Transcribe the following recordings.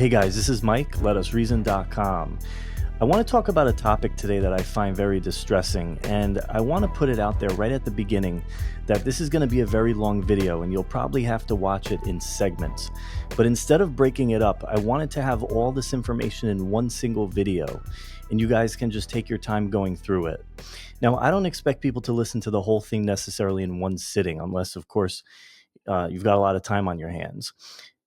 Hey guys, this is Mike, letusreason.com. I want to talk about a topic today that I find very distressing, and I want to put it out there right at the beginning that this is going to be a very long video and you'll probably have to watch it in segments. But instead of breaking it up, I wanted to have all this information in one single video, and you guys can just take your time going through it. Now, I don't expect people to listen to the whole thing necessarily in one sitting, unless, of course, you've got a lot of time on your hands.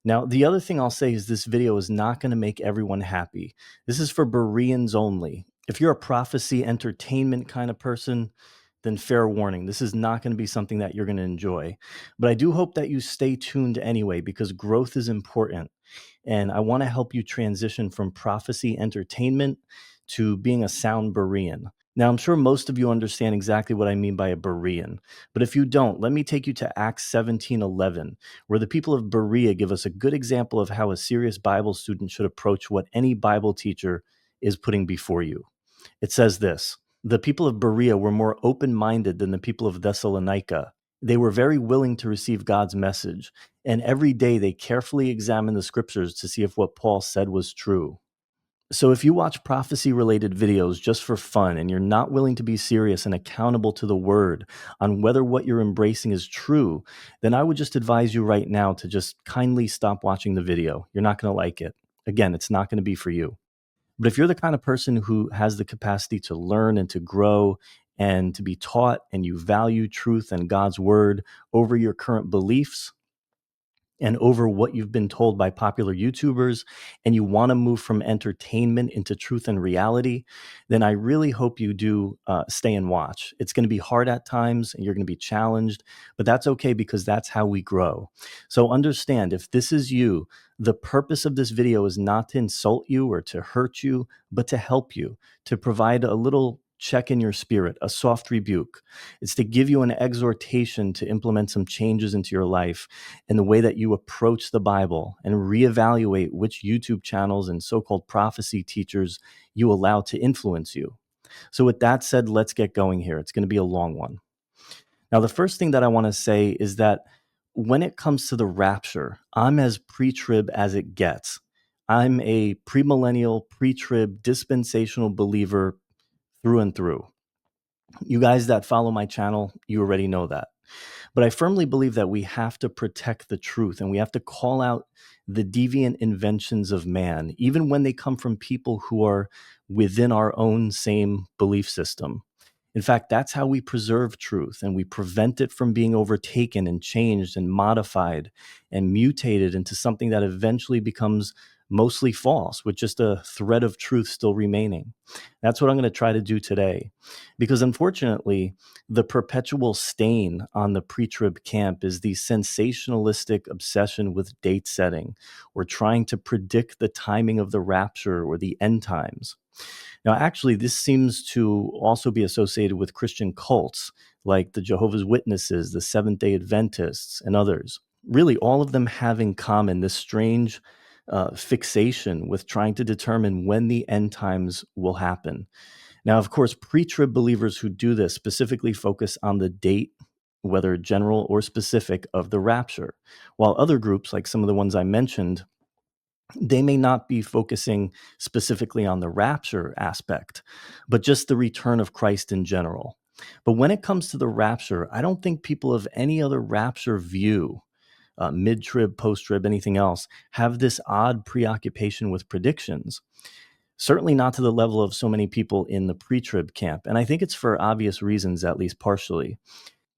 Now, the other thing I'll say is this video is not going to make everyone happy. This is for Bereans only. If you're a prophecy entertainment kind of person, then fair warning, this is not going to be something that you're going to enjoy. But I do hope that you stay tuned anyway, because growth is important. And I want to help you transition from prophecy entertainment to being a sound Berean. Now, I'm sure most of you understand exactly what I mean by a Berean, but if you don't, let me take you to Acts 17:11, where the people of Berea give us a good example of how a serious Bible student should approach what any Bible teacher is putting before you. It says this: the people of Berea were more open-minded than the people of Thessalonica. They were very willing to receive God's message, and every day they carefully examined the scriptures to see if what Paul said was true. So if you watch prophecy-related videos just for fun and you're not willing to be serious and accountable to the word on whether what you're embracing is true, then I would just advise you right now to just kindly stop watching the video. You're not going to like it. Again, it's not going to be for you. But if you're the kind of person who has the capacity to learn and to grow and to be taught, and you value truth and God's word over your current beliefs, and over what you've been told by popular YouTubers, and you want to move from entertainment into truth and reality, then I really hope you do stay and watch. It's going to be hard at times and you're going to be challenged, but that's okay, because that's how we grow. So understand, if this is you, the purpose of this video is not to insult you or to hurt you, but to help you, to provide a little check in your spirit, a soft rebuke. It's to give you an exhortation to implement some changes into your life and the way that you approach the Bible, and reevaluate which YouTube channels and so-called prophecy teachers you allow to influence you. So with that said, let's get going here. It's going to be a long one. Now, the first thing that I want to say is that when it comes to the rapture, I'm as pre-trib as it gets. I'm a premillennial, pre-trib, dispensational believer through and through. You guys that follow my channel, you already know that. But I firmly believe that we have to protect the truth, and we have to call out the deviant inventions of man, even when they come from people who are within our own same belief system. In fact, that's how we preserve truth, and we prevent it from being overtaken and changed and modified and mutated into something that eventually becomes mostly false, with just a thread of truth still remaining. That's what I'm going to try to do today, because unfortunately, the perpetual stain on the pre-trib camp is the sensationalistic obsession with date setting, or trying to predict the timing of the rapture or the end times. Now, actually, this seems to also be associated with Christian cults like the Jehovah's Witnesses, the Seventh-day Adventists, and others. Really, all of them have in common this strange fixation with trying to determine when the end times will happen. Now, of course, pre-trib believers who do this specifically focus on the date, whether general or specific, of the rapture, while other groups, like some of the ones I mentioned, they may not be focusing specifically on the rapture aspect, but just the return of Christ in general. But when it comes to the rapture, I don't think people of any other rapture view, mid-trib, post-trib, anything else, have this odd preoccupation with predictions. Certainly not to the level of so many people in the pre-trib camp. And I think it's for obvious reasons, at least partially.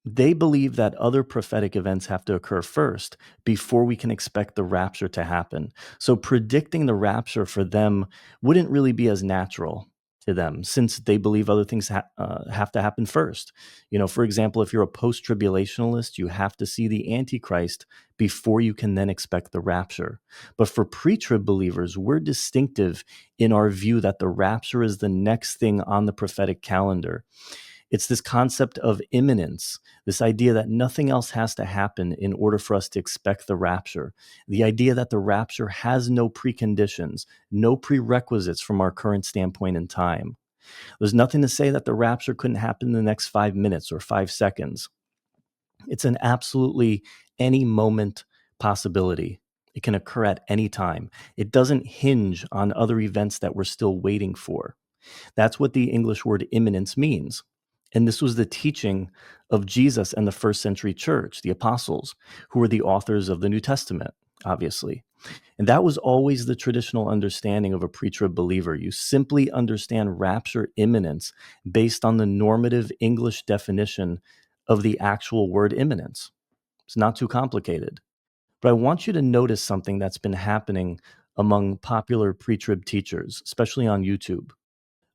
They believe that other prophetic events have to occur first before we can expect the rapture to happen. So predicting the rapture for them wouldn't really be as natural to them, since they believe other things have to happen first. You know, for example, if you're a post-tribulationalist, you have to see the Antichrist before you can then expect the rapture. But for pre-trib believers, we're distinctive in our view that the rapture is the next thing on the prophetic calendar. It's this concept of imminence, this idea that nothing else has to happen in order for us to expect the rapture, the idea that the rapture has no preconditions, no prerequisites from our current standpoint in time. There's nothing to say that the rapture couldn't happen in the next 5 minutes or 5 seconds. It's an absolutely any moment possibility. It can occur at any time. It doesn't hinge on other events that we're still waiting for. That's what the English word imminence means. And this was the teaching of Jesus and the first century church, the apostles, who were the authors of the New Testament, obviously. And that was always the traditional understanding of a pre-trib believer. You simply understand rapture imminence based on the normative English definition of the actual word imminence. It's not too complicated. But I want you to notice something that's been happening among popular pre-trib teachers, especially on YouTube.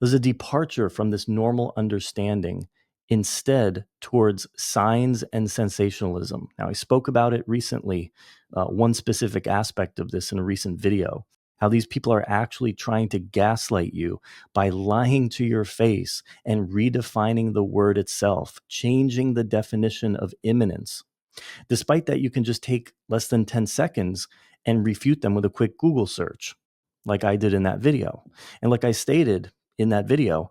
There's a departure from this normal understanding instead towards signs and sensationalism. Now, I spoke about it recently, one specific aspect of this in a recent video, how these people are actually trying to gaslight you by lying to your face and redefining the word itself, changing the definition of imminence. Despite that, you can just take less than 10 seconds and refute them with a quick Google search, like I did in that video. And like I stated in that video,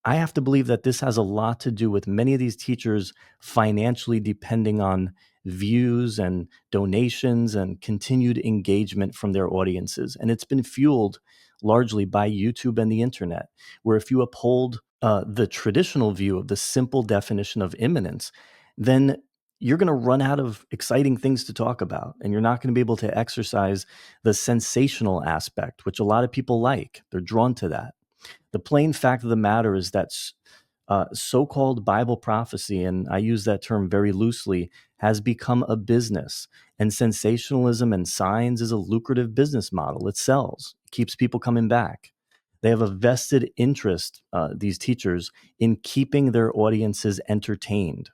I have to believe that this has a lot to do with many of these teachers financially depending on views and donations and continued engagement from their audiences. And it's been fueled largely by YouTube and the internet, where if you uphold the traditional view of the simple definition of imminence, then you're going to run out of exciting things to talk about. And you're not going to be able to exercise the sensational aspect, which a lot of people like. They're drawn to that. The plain fact of the matter is that so-called Bible prophecy, and I use that term very loosely, has become a business. And sensationalism and signs is a lucrative business model. It sells, it keeps people coming back. They have a vested interest, these teachers, in keeping their audiences entertained.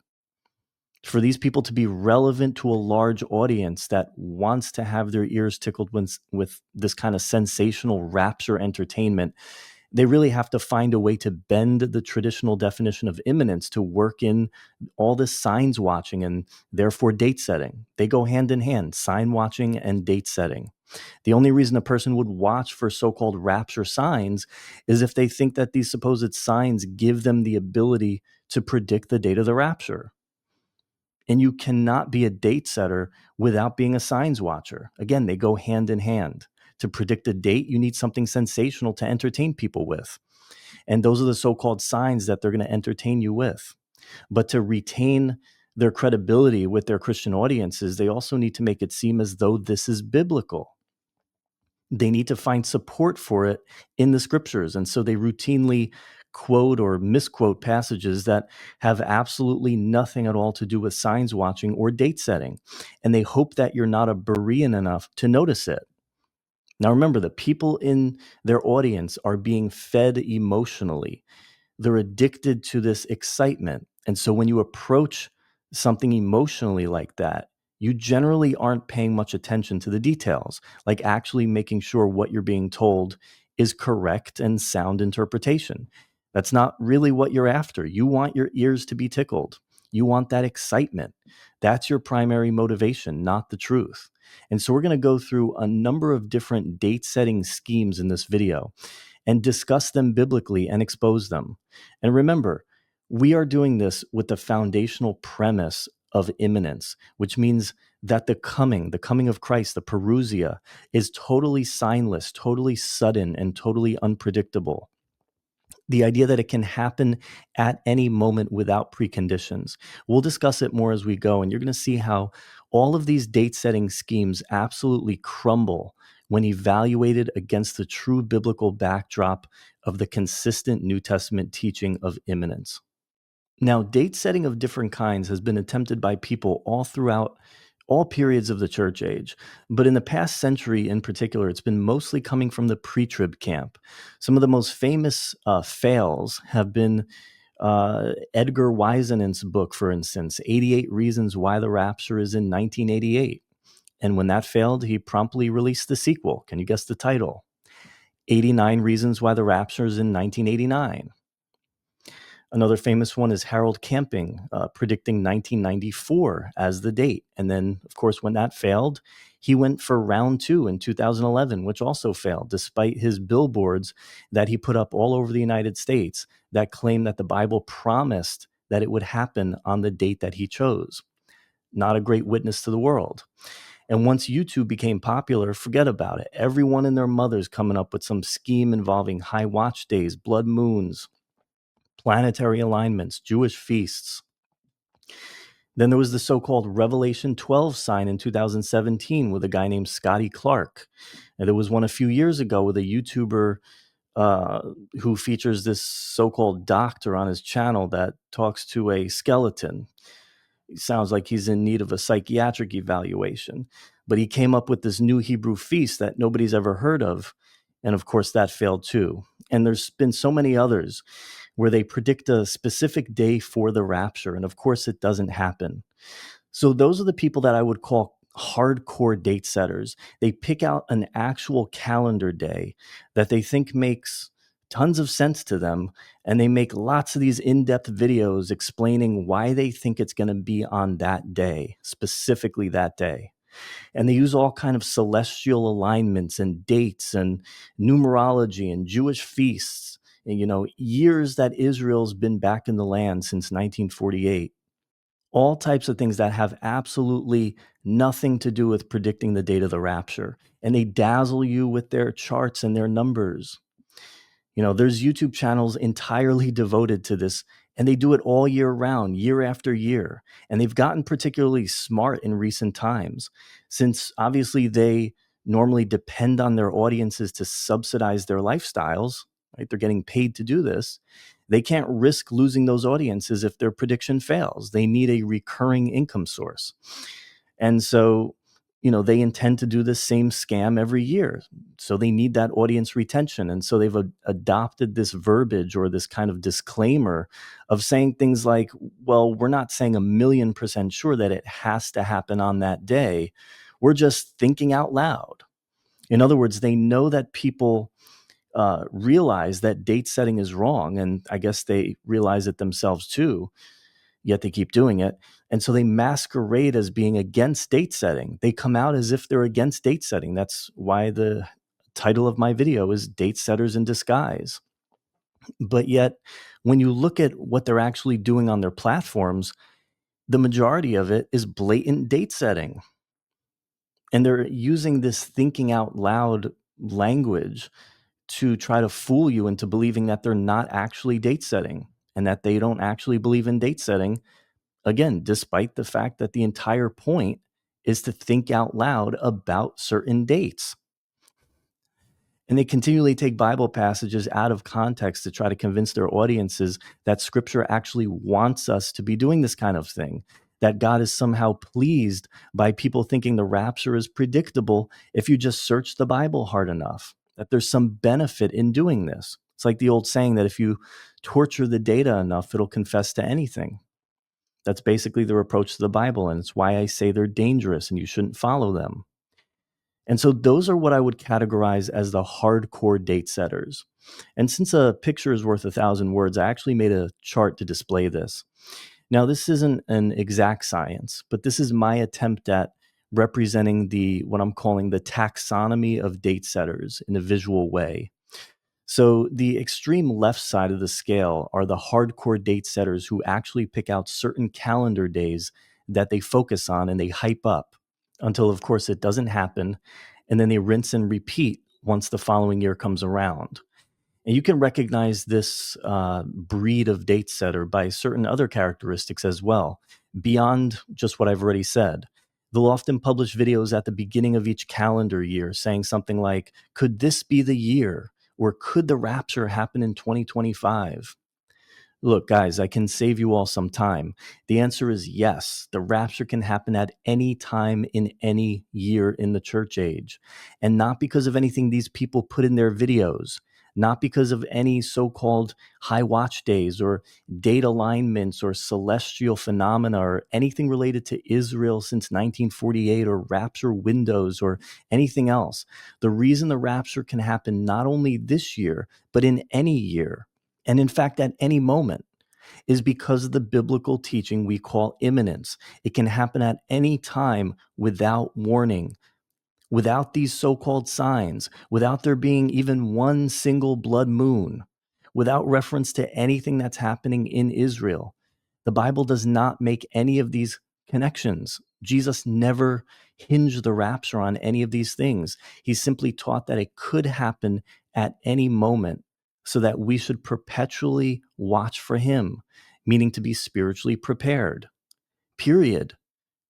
For these people to be relevant to a large audience that wants to have their ears tickled with this kind of sensational rapture entertainment, they really have to find a way to bend the traditional definition of imminence to work in all this signs watching and therefore date setting. They go hand in hand, sign watching and date setting. The only reason a person would watch for so-called rapture signs is if they think that these supposed signs give them the ability to predict the date of the rapture. And you cannot be a date setter without being a signs watcher. Again, they go hand in hand. To predict a date, you need something sensational to entertain people with. And those are the so-called signs that they're going to entertain you with. But to retain their credibility with their Christian audiences, they also need to make it seem as though this is biblical. They need to find support for it in the scriptures. And so they routinely quote or misquote passages that have absolutely nothing at all to do with signs watching or date setting. And they hope that you're not a Berean enough to notice it. Now, remember, the people in their audience are being fed emotionally. They're addicted to this excitement. And so when you approach something emotionally like that, you generally aren't paying much attention to the details, like actually making sure what you're being told is correct and sound interpretation. That's not really what you're after. You want your ears to be tickled. You want that excitement. That's your primary motivation, not the truth. And so we're going to go through a number of different date setting schemes in this video and discuss them biblically and expose them. And remember, we are doing this with the foundational premise of imminence, which means that the coming of Christ, the parousia, is totally signless, totally sudden, and totally unpredictable. The idea that it can happen at any moment without preconditions. We'll discuss it more as we go, and you're going to see how all of these date setting schemes absolutely crumble when evaluated against the true biblical backdrop of the consistent New Testament teaching of imminence. Now, date setting of different kinds has been attempted by people all throughout all periods of the church age. But in the past century in particular, it's been mostly coming from the pre-trib camp. Some of the most famous fails have been Edgar Weisenant's book, for instance, 88 Reasons Why the Rapture is in 1988. And when that failed, he promptly released the sequel. Can you guess the title? 89 Reasons Why the Rapture is in 1989. Another famous one is Harold Camping, predicting 1994 as the date. And then, of course, when that failed, he went for round two in 2011, which also failed, despite his billboards that he put up all over the United States that claimed that the Bible promised that it would happen on the date that he chose. Not a great witness to the world. And once YouTube became popular, forget about it. Everyone and their mother's coming up with some scheme involving high watch days, blood moons, planetary alignments, Jewish feasts. Then there was the so-called Revelation 12 sign in 2017 with a guy named Scotty Clark. And there was one a few years ago with a YouTuber uh, who features this so-called doctor on his channel that talks to a skeleton. He sounds like he's in need of a psychiatric evaluation. But he came up with this new Hebrew feast that nobody's ever heard of. And of course, that failed too. And there's been so many others where they predict a specific day for the rapture. And of course, it doesn't happen. So those are the people that I would call hardcore date setters. They pick out an actual calendar day that they think makes tons of sense to them, and they make lots of these in-depth videos explaining why they think it's going to be on that day, specifically that day. And they use all kind of celestial alignments and dates and numerology and Jewish feasts, and, years that Israel's been back in the land since 1948. All types of things that have absolutely nothing to do with predicting the date of the rapture. And they dazzle you with their charts and their numbers. There's YouTube channels entirely devoted to this, and they do it all year round, year after year. And they've gotten particularly smart in recent times, since obviously they normally depend on their audiences to subsidize their lifestyles, right? They're getting paid to do this. They can't risk losing those audiences if their prediction fails. They need a recurring income source. And so, they intend to do the same scam every year. So they need that audience retention. And so they've adopted this verbiage or this kind of disclaimer of saying things like, well, we're not saying 1,000,000% sure that it has to happen on that day. We're just thinking out loud. In other words, they know that people realize that date setting is wrong. And I guess they realize it themselves too, yet they keep doing it. And so they masquerade as being against date setting. They come out as if they're against date setting. That's why the title of my video is Date Setters in Disguise. But yet, when you look at what they're actually doing on their platforms, the majority of it is blatant date setting. And they're using this thinking out loud language to try to fool you into believing that they're not actually date setting and that they don't actually believe in date setting. Again, despite the fact that the entire point is to think out loud about certain dates. And they continually take Bible passages out of context to try to convince their audiences that scripture actually wants us to be doing this kind of thing, that God is somehow pleased by people thinking the rapture is predictable if you just search the Bible hard enough, that there's some benefit in doing this. It's like the old saying that if you torture the data enough, it'll confess to anything. That's basically their approach to the Bible, and it's why I say they're dangerous and you shouldn't follow them. And so those are what I would categorize as the hardcore date setters. And since a picture is worth 1,000 words, I actually made a chart to display this. Now, this isn't an exact science, but this is my attempt at representing what I'm calling the taxonomy of date setters in a visual way. So the extreme left side of the scale are the hardcore date setters who actually pick out certain calendar days that they focus on and they hype up until, of course, it doesn't happen. And then they rinse and repeat once the following year comes around. And you can recognize this breed of date setter by certain other characteristics as well, beyond just what I've already said. They'll often publish videos at the beginning of each calendar year saying something like, could this be the year? Or could the rapture happen in 2025? Look, guys, I can save you all some time. The answer is yes. The rapture can happen at any time in any year in the church age. And not because of anything these people put in their videos, not because of any so-called high watch days or date alignments or celestial phenomena or anything related to Israel since 1948 or rapture windows or anything else. The reason the rapture can happen not only this year, but in any year, and in fact, at any moment, is because of the biblical teaching we call imminence. It can happen at any time without warning, without these so-called signs, without there being even one single blood moon, without reference to anything that's happening in Israel. The Bible does not make any of these connections. Jesus never hinged the rapture on any of these things. He simply taught that it could happen at any moment so that we should perpetually watch for him, meaning to be spiritually prepared, period.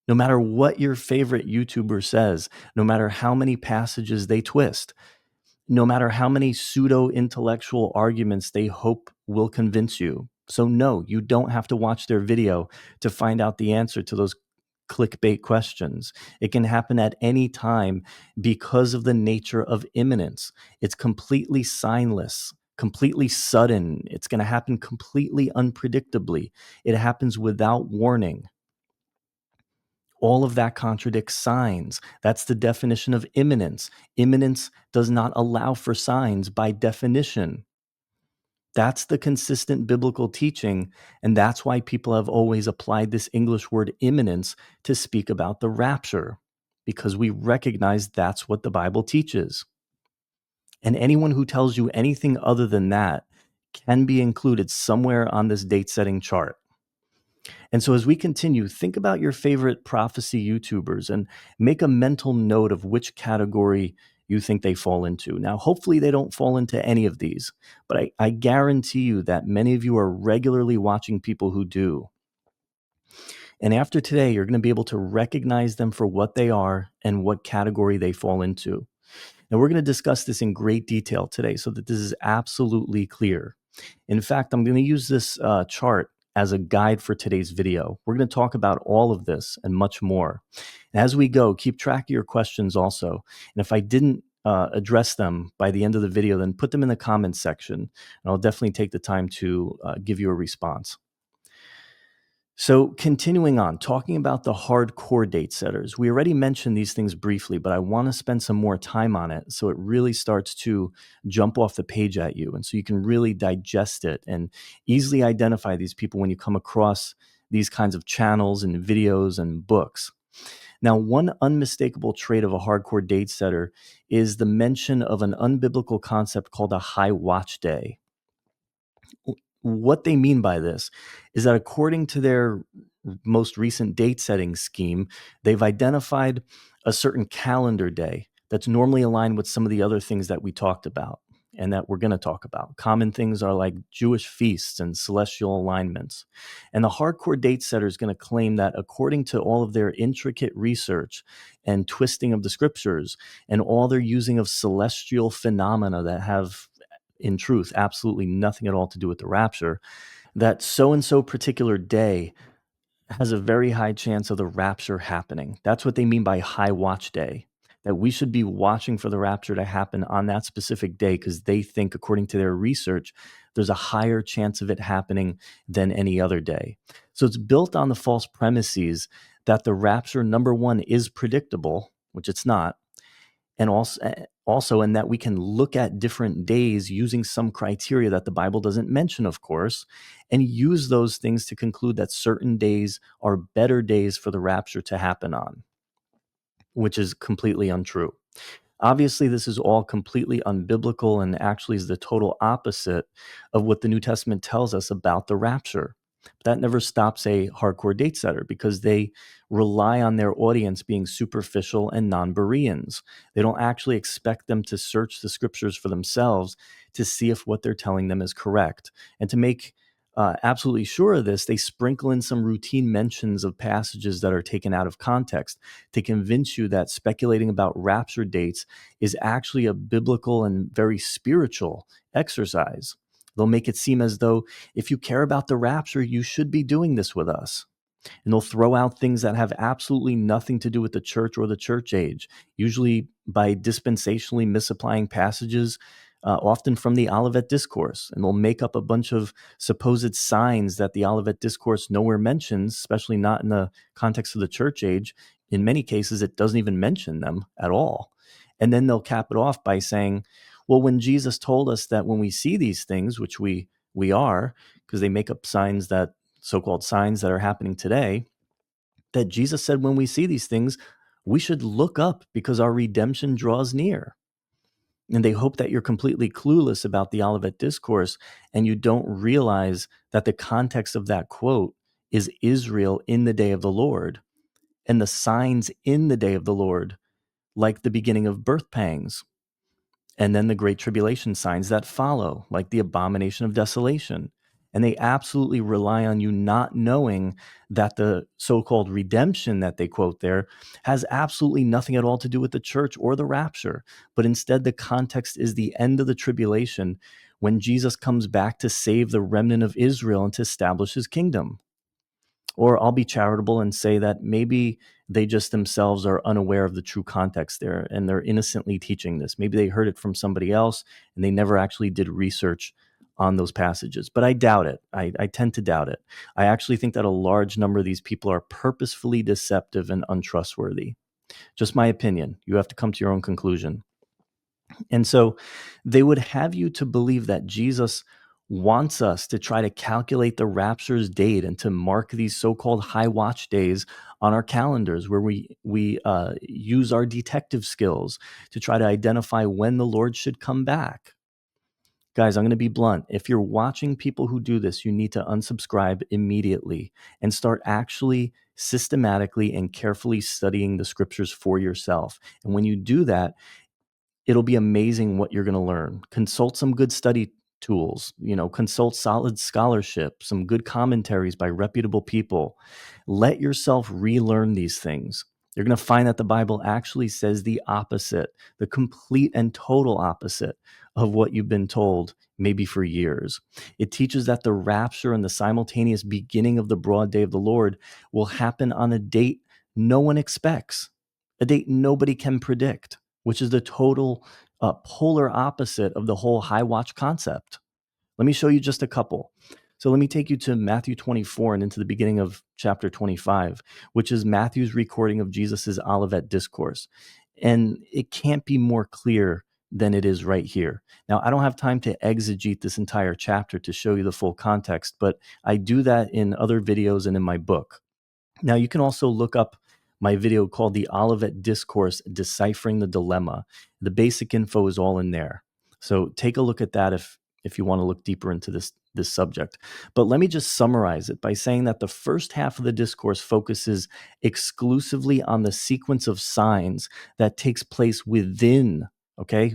No matter what your favorite YouTuber says, no matter how many passages they twist, no matter how many pseudo intellectual arguments they hope will convince you. So, no, you don't have to watch their video to find out the answer to those clickbait questions. It can happen at any time because of the nature of imminence. It's completely signless, completely sudden. It's going to happen completely unpredictably. It happens without warning. All of that contradicts signs. That's the definition of imminence. Imminence does not allow for signs by definition. That's the consistent biblical teaching, and that's why people have always applied this English word imminence to speak about the rapture, because we recognize that's what the Bible teaches. And anyone who tells you anything other than that can be included somewhere on this date-setting chart. And so, as we continue, think about your favorite prophecy YouTubers and make a mental note of which category you think they fall into. Now, hopefully, they don't fall into any of these, but I guarantee you that many of you are regularly watching people who do. And after today, you're going to be able to recognize them for what they are and what category they fall into. Now, we're going to discuss this in great detail today so that this is absolutely clear. In fact, I'm going to use this chart as a guide for today's video. We're going to talk about all of this and much more. And as we go, keep track of your questions also. And if I didn't address them by the end of the video, then put them in the comments section, and I'll definitely take the time to give you a response. So continuing on, talking about the hardcore date setters, we already mentioned these things briefly, but I want to spend some more time on it so it really starts to jump off the page at you. And so you can really digest it and easily identify these people when you come across these kinds of channels and videos and books. Now, one unmistakable trait of a hardcore date setter is the mention of an unbiblical concept called a high watch day. What they mean by this is that according to their most recent date setting scheme, they've identified a certain calendar day that's normally aligned with some of the other things that we talked about and that we're going to talk about. Common things are like Jewish feasts and celestial alignments. And the hardcore date setter is going to claim that according to all of their intricate research and twisting of the scriptures and all their using of celestial phenomena that have, in truth, absolutely nothing at all to do with the rapture, that so-and-so particular day has a very high chance of the rapture happening. That's what they mean by high watch day, that we should be watching for the rapture to happen on that specific day because they think, according to their research, there's a higher chance of it happening than any other day. So it's built on the false premises that the rapture, number one, is predictable, which it's not, and also in that we can look at different days using some criteria that the Bible doesn't mention, of course, and use those things to conclude that certain days are better days for the rapture to happen on, which is completely untrue. Obviously, this is all completely unbiblical and actually is the total opposite of what the New Testament tells us about the rapture. But that never stops a hardcore date setter because they rely on their audience being superficial and non-Bereans. They don't actually expect them to search the scriptures for themselves to see if what they're telling them is correct. And to make absolutely sure of this, they sprinkle in some routine mentions of passages that are taken out of context to convince you that speculating about rapture dates is actually a biblical and very spiritual exercise. They'll make it seem as though if you care about the rapture, you should be doing this with us. And they'll throw out things that have absolutely nothing to do with the church or the church age, usually by dispensationally misapplying passages, often from the Olivet Discourse. And they'll make up a bunch of supposed signs that the Olivet Discourse nowhere mentions, especially not in the context of the church age. In many cases, it doesn't even mention them at all. And then they'll cap it off by saying, well, when Jesus told us that when we see these things, which we are, because they make up signs that so-called signs that are happening today, that Jesus said when we see these things, we should look up because our redemption draws near. And they hope that you're completely clueless about the Olivet Discourse and you don't realize that the context of that quote is Israel in the day of the Lord. and the signs in the day of the Lord, like the beginning of birth pangs, and then the great tribulation signs that follow, like the abomination of desolation. And they absolutely rely on you not knowing that the so-called redemption that they quote there has absolutely nothing at all to do with the church or the rapture, but instead the context is the end of the tribulation, when Jesus comes back to save the remnant of Israel and to establish his kingdom. Or I'll be charitable and say that maybe they just themselves are unaware of the true context there and they're innocently teaching this. Maybe they heard it from somebody else and they never actually did research on those passages. But I doubt it. I tend to doubt it. I actually think that a large number of these people are purposefully deceptive and untrustworthy. Just my opinion. You have to come to your own conclusion. And so they would have you to believe that Jesus wants us to try to calculate the rapture's date and to mark these so-called high watch days on our calendars, where we use our detective skills to try to identify when the Lord should come back. Guys, I'm going to be blunt. If you're watching people who do this, you need to unsubscribe immediately and start actually systematically and carefully studying the scriptures for yourself. And when you do that, it'll be amazing what you're going to learn. Consult some good study tools, consult solid scholarship, some good commentaries by reputable people. Let yourself relearn these things. You're going to find that the Bible actually says the opposite, the complete and total opposite of what you've been told maybe for years. It teaches that the rapture and the simultaneous beginning of the broad day of the Lord will happen on a date no one expects, a date nobody can predict, which is the total polar opposite of the whole high watch concept. Let me show you just a couple. So let me take you to Matthew 24 and into the beginning of chapter 25, which is Matthew's recording of Jesus's Olivet discourse. And it can't be more clear than it is right here. Now, I don't have time to exegete this entire chapter to show you the full context, but I do that in other videos and in my book. Now, you can also look up my video called The Olivet Discourse, Deciphering the Dilemma. The basic info is all in there. So take a look at that if you want to look deeper into this subject. But let me just summarize it by saying that the first half of the discourse focuses exclusively on the sequence of signs that takes place within,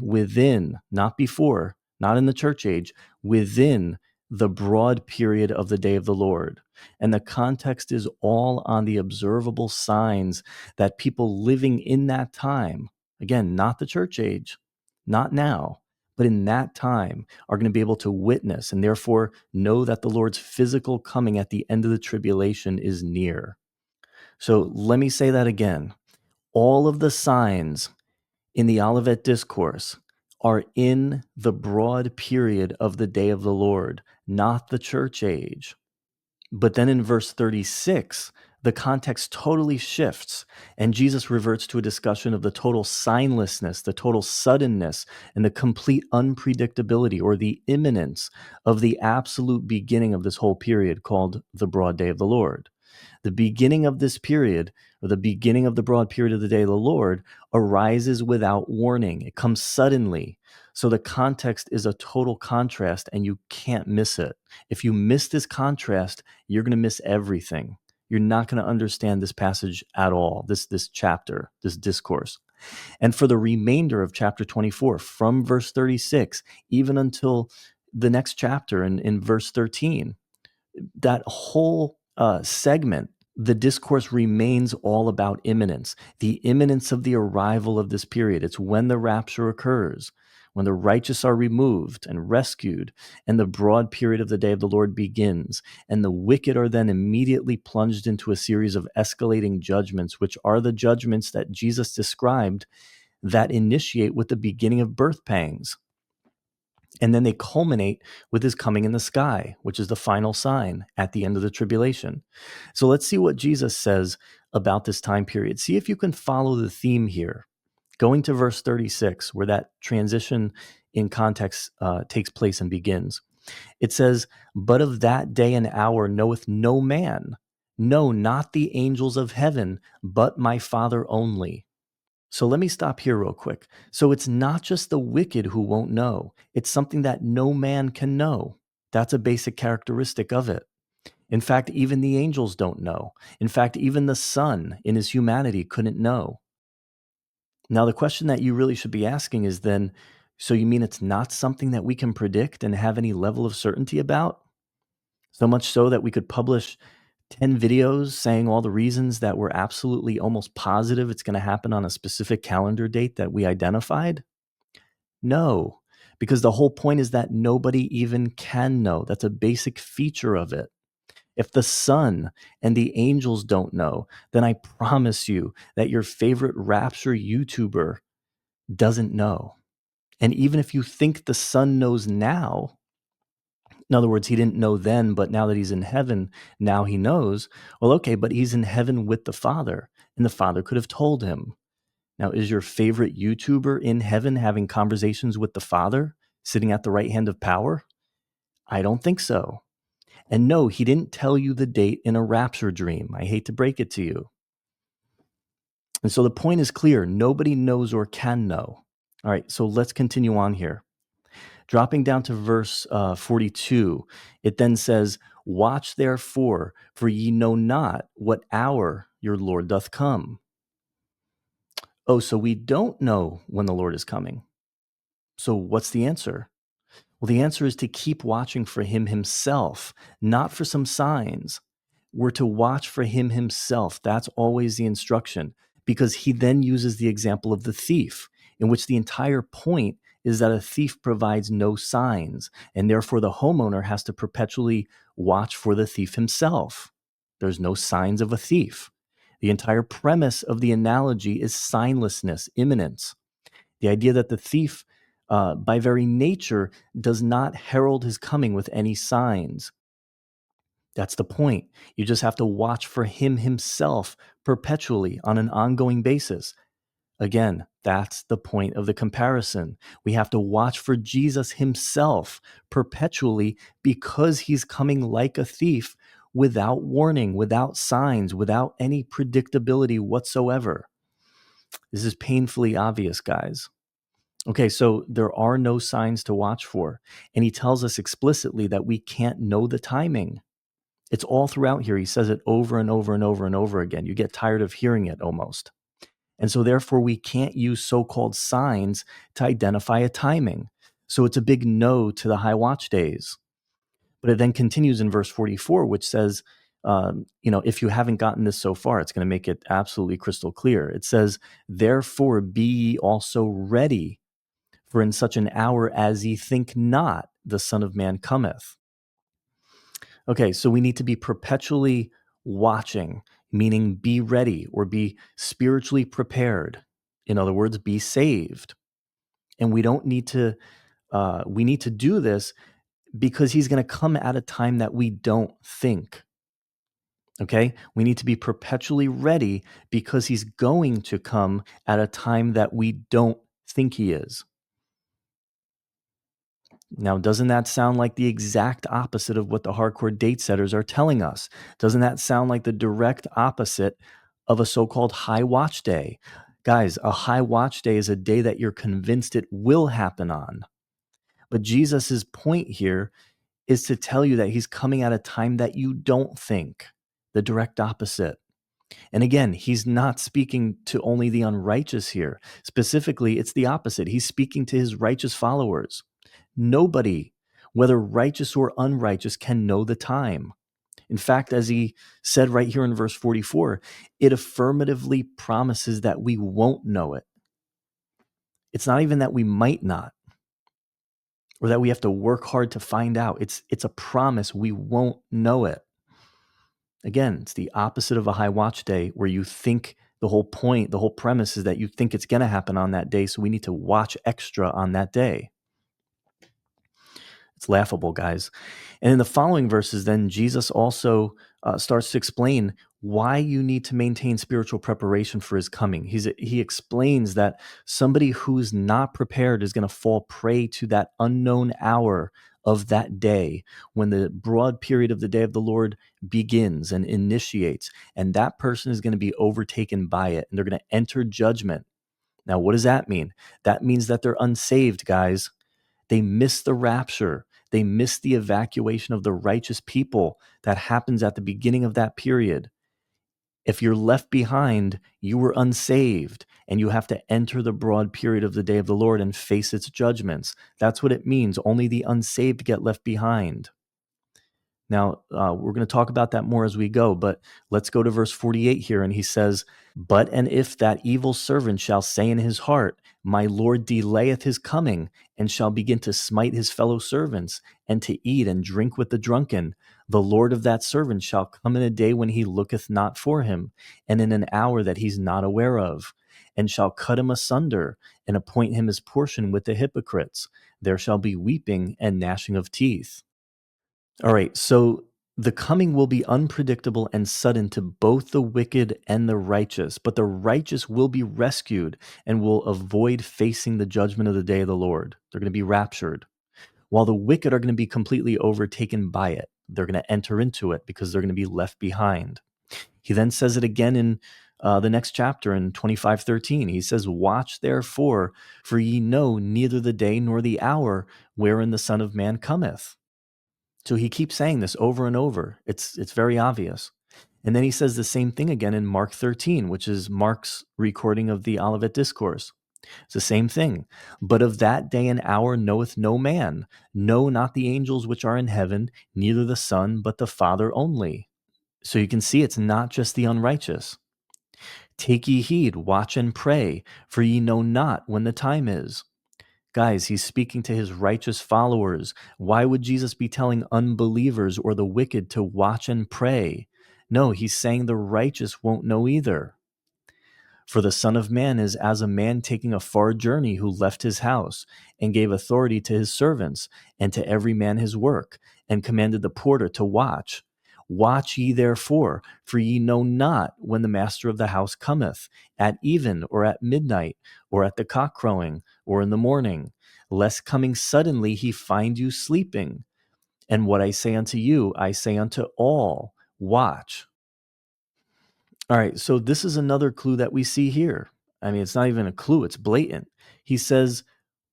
within, not before, not in the church age, within the broad period of the day of the Lord. And the context is all on the observable signs that people living in that time, again, not the church age, not now, but in that time, are going to be able to witness and therefore know that the Lord's physical coming at the end of the tribulation is near. So let me say that again. All of the signs in the Olivet Discourse are in the broad period of the day of the Lord, not the church age. But then in verse 36, the context totally shifts, and Jesus reverts to a discussion of the total signlessness, the total suddenness, and the complete unpredictability or the imminence of the absolute beginning of this whole period called the broad day of the Lord. The beginning of this period, or the beginning of the broad period of the day of the Lord, arises without warning. It comes suddenly. So the context is a total contrast, and you can't miss it. If you miss this contrast, you're going to miss everything. You're not going to understand this passage at all, this chapter, this discourse. And for the remainder of chapter 24, from verse 36, even until the next chapter in verse 13, that whole segment, the discourse remains all about imminence, the imminence of the arrival of this period. It's when the rapture occurs, when the righteous are removed and rescued, and the broad period of the day of the Lord begins. And the wicked are then immediately plunged into a series of escalating judgments, which are the judgments that Jesus described that initiate with the beginning of birth pangs. And then they culminate with his coming in the sky, which is the final sign at the end of the tribulation. So let's see what Jesus says about this time period. See if you can follow the theme here. Going to verse 36, where that transition in context takes place and begins. It says, "But of that day and hour knoweth no man, no, not the angels of heaven, but my Father only." So let me stop here real quick. So it's not just the wicked who won't know. It's something that no man can know. That's a basic characteristic of it. In fact, even the angels don't know. In fact, even the Son in his humanity couldn't know. Now, the question that you really should be asking is then, so you mean it's not something that we can predict and have any level of certainty about? So much so that we could publish 10 videos saying all the reasons that we're absolutely almost positive it's going to happen on a specific calendar date that we identified? No, because the whole point is that nobody even can know. That's a basic feature of it. If the Son and the angels don't know, then I promise you that your favorite Rapture YouTuber doesn't know. And even if you think the Son knows now, in other words, he didn't know then, but now that he's in heaven, now he knows. Well, okay, but he's in heaven with the Father, and the Father could have told him. Now, is your favorite YouTuber in heaven having conversations with the Father, sitting at the right hand of power? I don't think so. And no, he didn't tell you the date in a rapture dream. I hate to break it to you. And so the point is clear. Nobody knows or can know. All right, so let's continue on here. Dropping down to verse 42, it then says, "Watch therefore, for ye know not what hour your Lord doth come." Oh, so we don't know when the Lord is coming. So what's the answer? Well, the answer is to keep watching for him himself, not for some signs. We're to watch for him himself. That's always the instruction, because he then uses the example of the thief, in which the entire point is that a thief provides no signs, and therefore the homeowner has to perpetually watch for the thief himself. There's no signs of a thief. The entire premise of the analogy is signlessness, imminence. The idea that the thief, by very nature, does not herald his coming with any signs. That's the point. You just have to watch for him himself perpetually on an ongoing basis. Again, that's the point of the comparison. We have to watch for Jesus himself perpetually because he's coming like a thief without warning, without signs, without any predictability whatsoever. This is painfully obvious, guys. Okay, so there are no signs to watch for. And he tells us explicitly that we can't know the timing. It's all throughout here. He says it over and over and over and over again. You get tired of hearing it almost. And so therefore we can't use so-called signs to identify a timing. So it's a big no to the high watch days. But it then continues in verse 44, which says, if you haven't gotten this so far, it's going to make it absolutely crystal clear. It says, "Therefore be ye also ready, for in such an hour as ye think not, the Son of Man cometh." Okay, so we need to be perpetually watching, meaning be ready or be spiritually prepared. In other words, be saved. And we don't need to, we need to do this because he's going to come at a time that we don't think. Okay, we need to be perpetually ready because he's going to come at a time that we don't think he is. Now, doesn't that sound like the exact opposite of what the hardcore date setters are telling us? Doesn't that sound like the direct opposite of a so-called high watch day? Guys, a high watch day is a day that you're convinced it will happen on. But Jesus's point here is to tell you that he's coming at a time that you don't think, the direct opposite. And again, he's not speaking to only the unrighteous here. Specifically, it's the opposite. He's speaking to his righteous followers. Nobody, whether righteous or unrighteous, can know the time. In fact, as he said right here in verse 44, it affirmatively promises that we won't know it. It's not even that we might not, or that we have to work hard to find out. It's a promise we won't know it. Again, it's the opposite of a high watch day where you think the whole point, the whole premise is that you think it's going to happen on that day, so we need to watch extra on that day. It's laughable, guys. And in the following verses, then Jesus also starts to explain why you need to maintain spiritual preparation for his coming. He explains that somebody who's not prepared is going to fall prey to that unknown hour of that day when the broad period of the day of the Lord begins and initiates. And that person is going to be overtaken by it, and they're going to enter judgment. Now, what does that mean? That means that they're unsaved, guys. They miss the rapture. They miss the evacuation of the righteous people that happens at the beginning of that period. If you're left behind, you were unsaved, and you have to enter the broad period of the day of the Lord and face its judgments. That's what it means. Only the unsaved get left behind. Now, we're going to talk about that more as we go, but let's go to verse 48 here. And he says, "But and if that evil servant shall say in his heart, My Lord delayeth his coming, and shall begin to smite his fellow servants, and to eat and drink with the drunken, the Lord of that servant shall come in a day when he looketh not for him, and in an hour that he's not aware of, and shall cut him asunder, and appoint him his portion with the hypocrites. There shall be weeping and gnashing of teeth." All right, so the coming will be unpredictable and sudden to both the wicked and the righteous, but the righteous will be rescued and will avoid facing the judgment of the day of the Lord. They're going to be raptured, while the wicked are going to be completely overtaken by it. They're going to enter into it because they're going to be left behind. He then says it again in the next chapter in 25:13. He says, "Watch therefore, for ye know neither the day nor the hour wherein the Son of Man cometh." So he keeps saying this over and over. It's very obvious. And then he says the same thing again in Mark 13, which is Mark's recording of the Olivet Discourse. It's the same thing. "But of that day and hour knoweth no man, no, not the angels which are in heaven, neither the Son, but the Father only." So you can see it's not just the unrighteous. "Take ye heed, watch and pray, for ye know not when the time is." Guys, he's speaking to his righteous followers. Why would Jesus be telling unbelievers or the wicked to watch and pray? No, he's saying the righteous won't know either. "For the Son of Man is as a man taking a far journey, who left his house, and gave authority to his servants, and to every man his work, and commanded the porter to watch. Watch ye therefore, for ye know not when the master of the house cometh, at even, or at midnight, or at the cock crowing, or in the morning, lest coming suddenly he find you sleeping. And what I say unto you, I say unto all, watch." All right, so this is another clue that we see here. I mean, it's not even a clue, it's blatant. He says,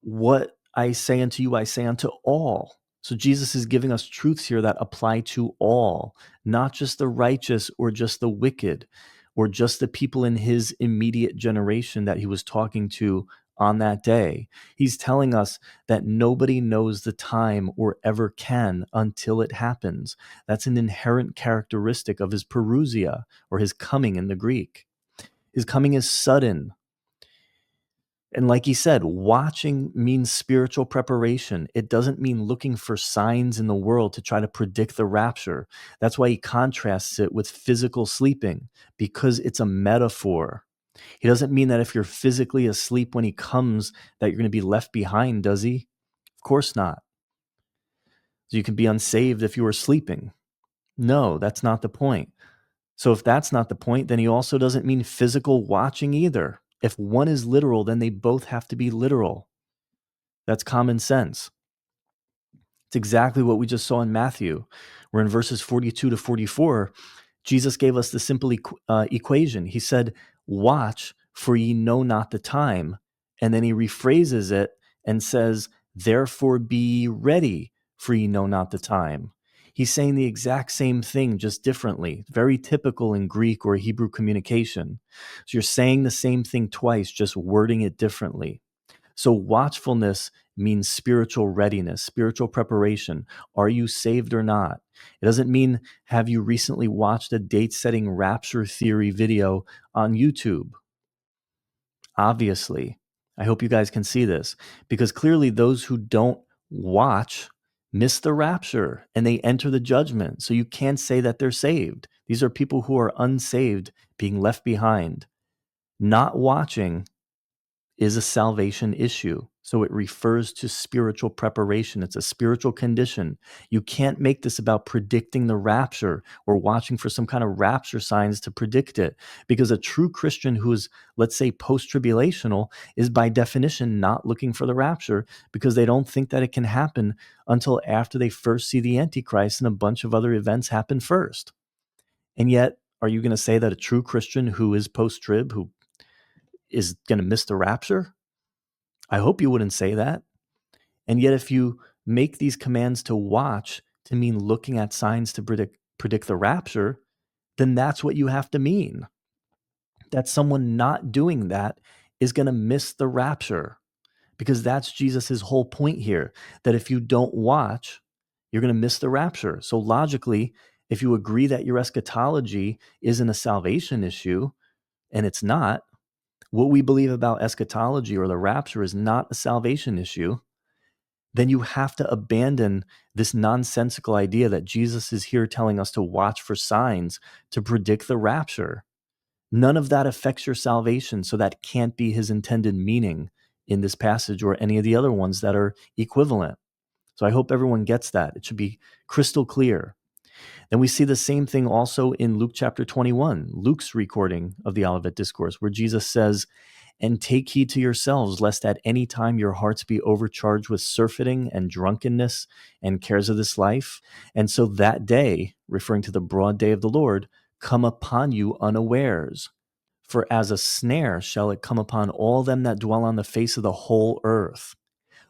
"What I say unto you, I say unto all." So Jesus is giving us truths here that apply to all, not just the righteous or just the wicked or just the people in his immediate generation that he was talking to on that day. He's telling us that nobody knows the time or ever can until it happens. That's an inherent characteristic of his parousia, or his coming in the Greek. His coming is sudden. And like he said, watching means spiritual preparation. It doesn't mean looking for signs in the world to try to predict the rapture. That's why he contrasts it with physical sleeping, because it's a metaphor. He doesn't mean that if you're physically asleep when he comes, that you're going to be left behind, does he? Of course not. So you can be unsaved if you were sleeping. No, that's not the point. So if that's not the point, then he also doesn't mean physical watching either. If one is literal, then they both have to be literal. That's common sense. It's exactly what we just saw in Matthew, where in verses 42 to 44, Jesus gave us the simple equation. He said, "Watch, for ye know not the time." And then he rephrases it and says, "Therefore be ye ready, for ye know not the time." He's saying the exact same thing, just differently. Very typical in Greek or Hebrew communication. So you're saying the same thing twice, just wording it differently. So watchfulness means spiritual readiness, spiritual preparation. Are you saved or not? It doesn't mean, have you recently watched a date-setting rapture theory video on YouTube? Obviously. I hope you guys can see this, because clearly those who don't watch miss the rapture and they enter the judgment. So you can't say that they're saved. These are people who are unsaved, being left behind. Not watching is a salvation issue. So it refers to spiritual preparation. It's a spiritual condition. You can't make this about predicting the rapture or watching for some kind of rapture signs to predict it, because a true Christian who is, let's say, post-tribulational is by definition not looking for the rapture, because they don't think that it can happen until after they first see the Antichrist and a bunch of other events happen first. And yet, are you going to say that a true Christian who is post-trib, who is going to miss the rapture? I hope you wouldn't say that. And yet, if you make these commands to watch to mean looking at signs to predict the rapture, then that's what you have to mean. That someone not doing that is going to miss the rapture, because that's Jesus's whole point here, that if you don't watch, you're going to miss the rapture. So logically, if you agree that your eschatology isn't a salvation issue, and it's not, what we believe about eschatology or the rapture is not a salvation issue, then you have to abandon this nonsensical idea that Jesus is here telling us to watch for signs to predict the rapture. None of that affects your salvation, so that can't be his intended meaning in this passage or any of the other ones that are equivalent. So I hope everyone gets that. It should be crystal clear. Then we see the same thing also in Luke chapter 21, Luke's recording of the Olivet Discourse, where Jesus says, "And take heed to yourselves, lest at any time your hearts be overcharged with surfeiting and drunkenness and cares of this life. And so that day," referring to the broad day of the Lord, "come upon you unawares. For as a snare shall it come upon all them that dwell on the face of the whole earth.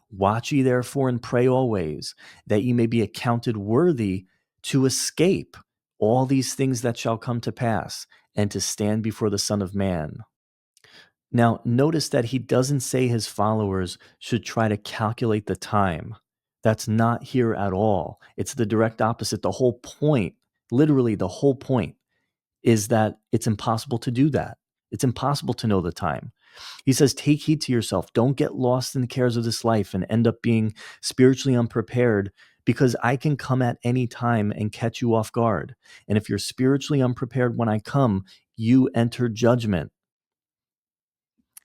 Watch ye therefore and pray always, that ye may be accounted worthy to escape all these things that shall come to pass, and to stand before the Son of Man." Now, notice that he doesn't say his followers should try to calculate the time. That's not here at all. It's the direct opposite. The whole point, literally the whole point, is that it's impossible to do that. It's impossible to know the time. He says, take heed to yourself. Don't get lost in the cares of this life and end up being spiritually unprepared, because I can come at any time and catch you off guard. And if you're spiritually unprepared when I come, you enter judgment.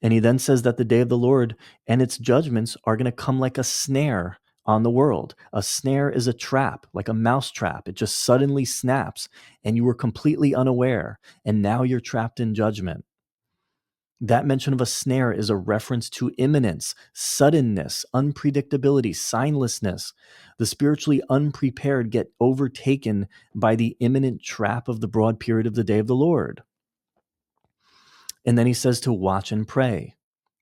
And he then says that the day of the Lord and its judgments are going to come like a snare on the world. A snare is a trap, like a mouse trap. It just suddenly snaps and you were completely unaware. And now you're trapped in judgment. That mention of a snare is a reference to imminence, suddenness, unpredictability, signlessness. The spiritually unprepared get overtaken by the imminent trap of the broad period of the day of the Lord. And then he says to watch and pray.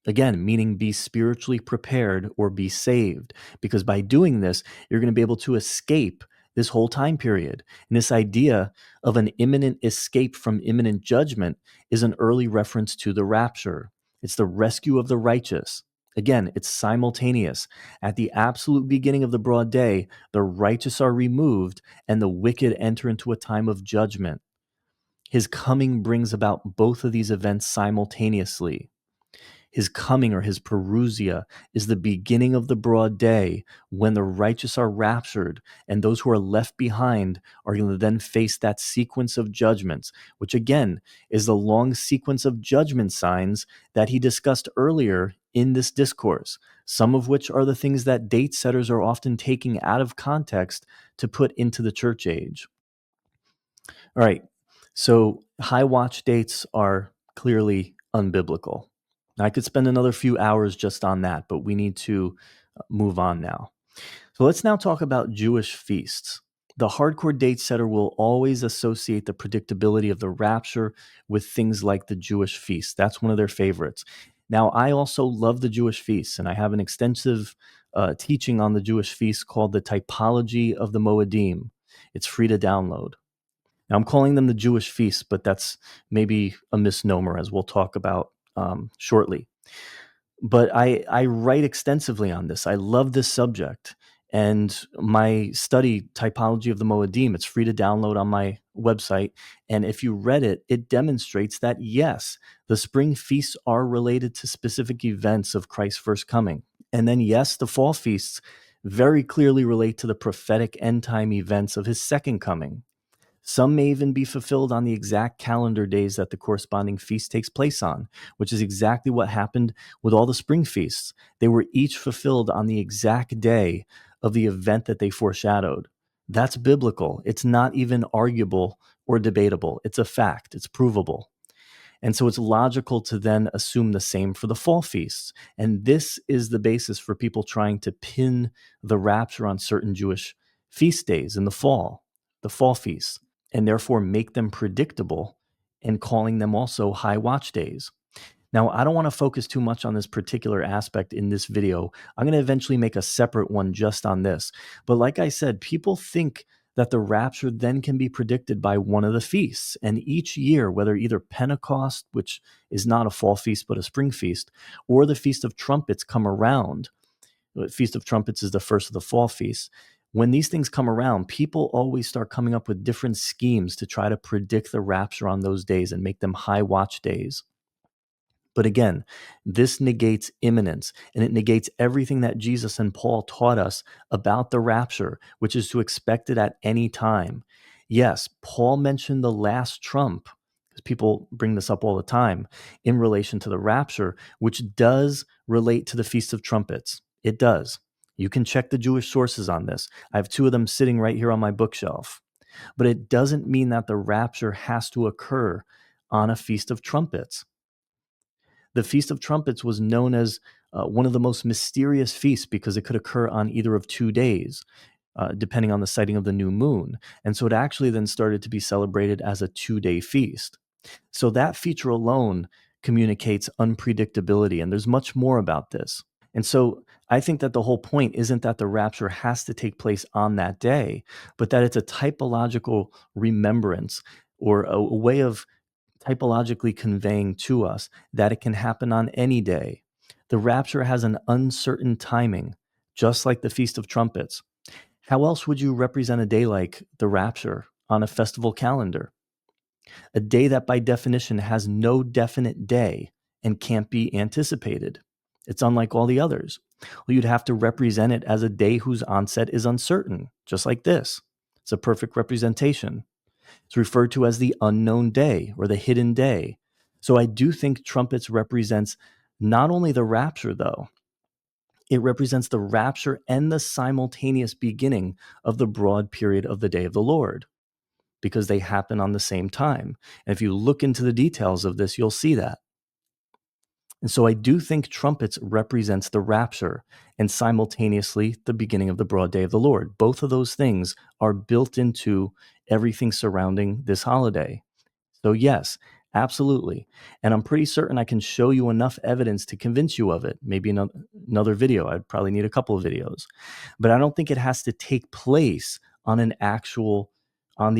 Again, meaning be spiritually prepared or be saved, because by doing this, you're going to be able to escape this whole time period. And this idea of an imminent escape from imminent judgment is an early reference to the rapture. It's the rescue of the righteous. Again, it's simultaneous. At the absolute beginning of the broad day, the righteous are removed and the wicked enter into a time of judgment. His coming brings about both of these events simultaneously. His coming, or his parousia, is the beginning of the broad day when the righteous are raptured, and those who are left behind are going to then face that sequence of judgments, which again is the long sequence of judgment signs that he discussed earlier in this discourse, some of which are the things that date setters are often taking out of context to put into the church age. All right, so high watch dates are clearly unbiblical. I could spend another few hours just on that, but we need to move on now. So let's now talk about Jewish feasts. The hardcore date setter will always associate the predictability of the rapture with things like the Jewish feast. That's one of their favorites. Now, I also love the Jewish feasts, and I have an extensive teaching on the Jewish feasts called the Typology of the Moedim. It's free to download. Now, I'm calling them the Jewish feasts, but that's maybe a misnomer, as we'll talk about shortly. But I write extensively on this. I love this subject. And my study, Typology of the Moedim, it's free to download on my website. And if you read it, it demonstrates that, yes, the spring feasts are related to specific events of Christ's first coming. And then, yes, the fall feasts very clearly relate to the prophetic end time events of his second coming. Some may even be fulfilled on the exact calendar days that the corresponding feast takes place on, which is exactly what happened with all the spring feasts. They were each fulfilled on the exact day of the event that they foreshadowed. That's biblical. It's not even arguable or debatable. It's a fact. It's provable. And so it's logical to then assume the same for the fall feasts. And this is the basis for people trying to pin the rapture on certain Jewish feast days in the fall feasts, and therefore make them predictable and calling them also high watch days. Now, I don't want to focus too much on this particular aspect in this video. I'm going to eventually make a separate one just on this. But like I said, people think that the rapture then can be predicted by one of the feasts. And each year, whether either Pentecost, which is not a fall feast but a spring feast, or the Feast of Trumpets come around, the Feast of Trumpets is the first of the fall feasts. When these things come around, people always start coming up with different schemes to try to predict the rapture on those days and make them high watch days. But again, this negates imminence, and it negates everything that Jesus and Paul taught us about the rapture, which is to expect it at any time. Yes, Paul mentioned the last trump, because people bring this up all the time in relation to the rapture, which does relate to the Feast of Trumpets. It does. You can check the Jewish sources on this. I have two of them sitting right here on my bookshelf. But it doesn't mean that the rapture has to occur on a Feast of Trumpets. The Feast of Trumpets was known as one of the most mysterious feasts because it could occur on either of 2 days, depending on the sighting of the new moon. And so it actually then started to be celebrated as a 2-day feast. So that feature alone communicates unpredictability, and there's much more about this. And so I think that the whole point isn't that the rapture has to take place on that day, but that it's a typological remembrance or a way of typologically conveying to us that it can happen on any day. The rapture has an uncertain timing, just like the Feast of Trumpets. How else would you represent a day like the rapture on a festival calendar? A day that by definition has no definite day and can't be anticipated. It's unlike all the others. Well, you'd have to represent it as a day whose onset is uncertain, just like this. It's a perfect representation. It's referred to as the unknown day or the hidden day. So I do think trumpets represents not only the rapture, though, it represents the rapture and the simultaneous beginning of the broad period of the day of the Lord, because they happen on the same time. And if you look into the details of this, you'll see that. And so I do think trumpets represents the rapture and simultaneously the beginning of the broad day of the Lord. Both of those things are built into everything surrounding this holiday. So yes, absolutely. And I'm pretty certain I can show you enough evidence to convince you of it. Maybe another video. I'd probably need a couple of videos. But I don't think it has to take place on the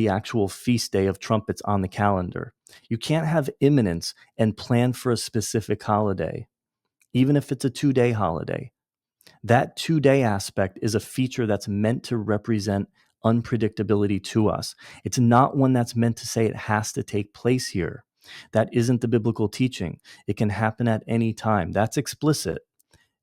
actual feast day of trumpets on the calendar. You can't have imminence and plan for a specific holiday, even if it's a 2-day holiday. That 2-day aspect is a feature that's meant to represent unpredictability to us. It's not one that's meant to say it has to take place here. That isn't the biblical teaching. It can happen at any time. That's explicit.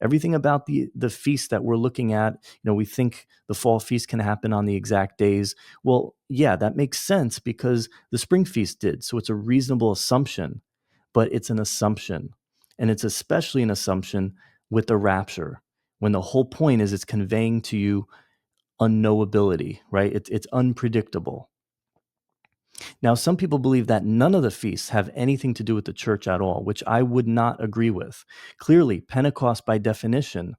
Everything about the feast that we're looking at, we think the fall feast can happen on the exact days. Well, yeah, that makes sense because the spring feast did. So it's a reasonable assumption, but it's an assumption. And it's especially an assumption with the rapture, when the whole point is it's conveying to you unknowability, right? It's unpredictable. Now, some people believe that none of the feasts have anything to do with the church at all, which I would not agree with. Clearly, Pentecost, by definition,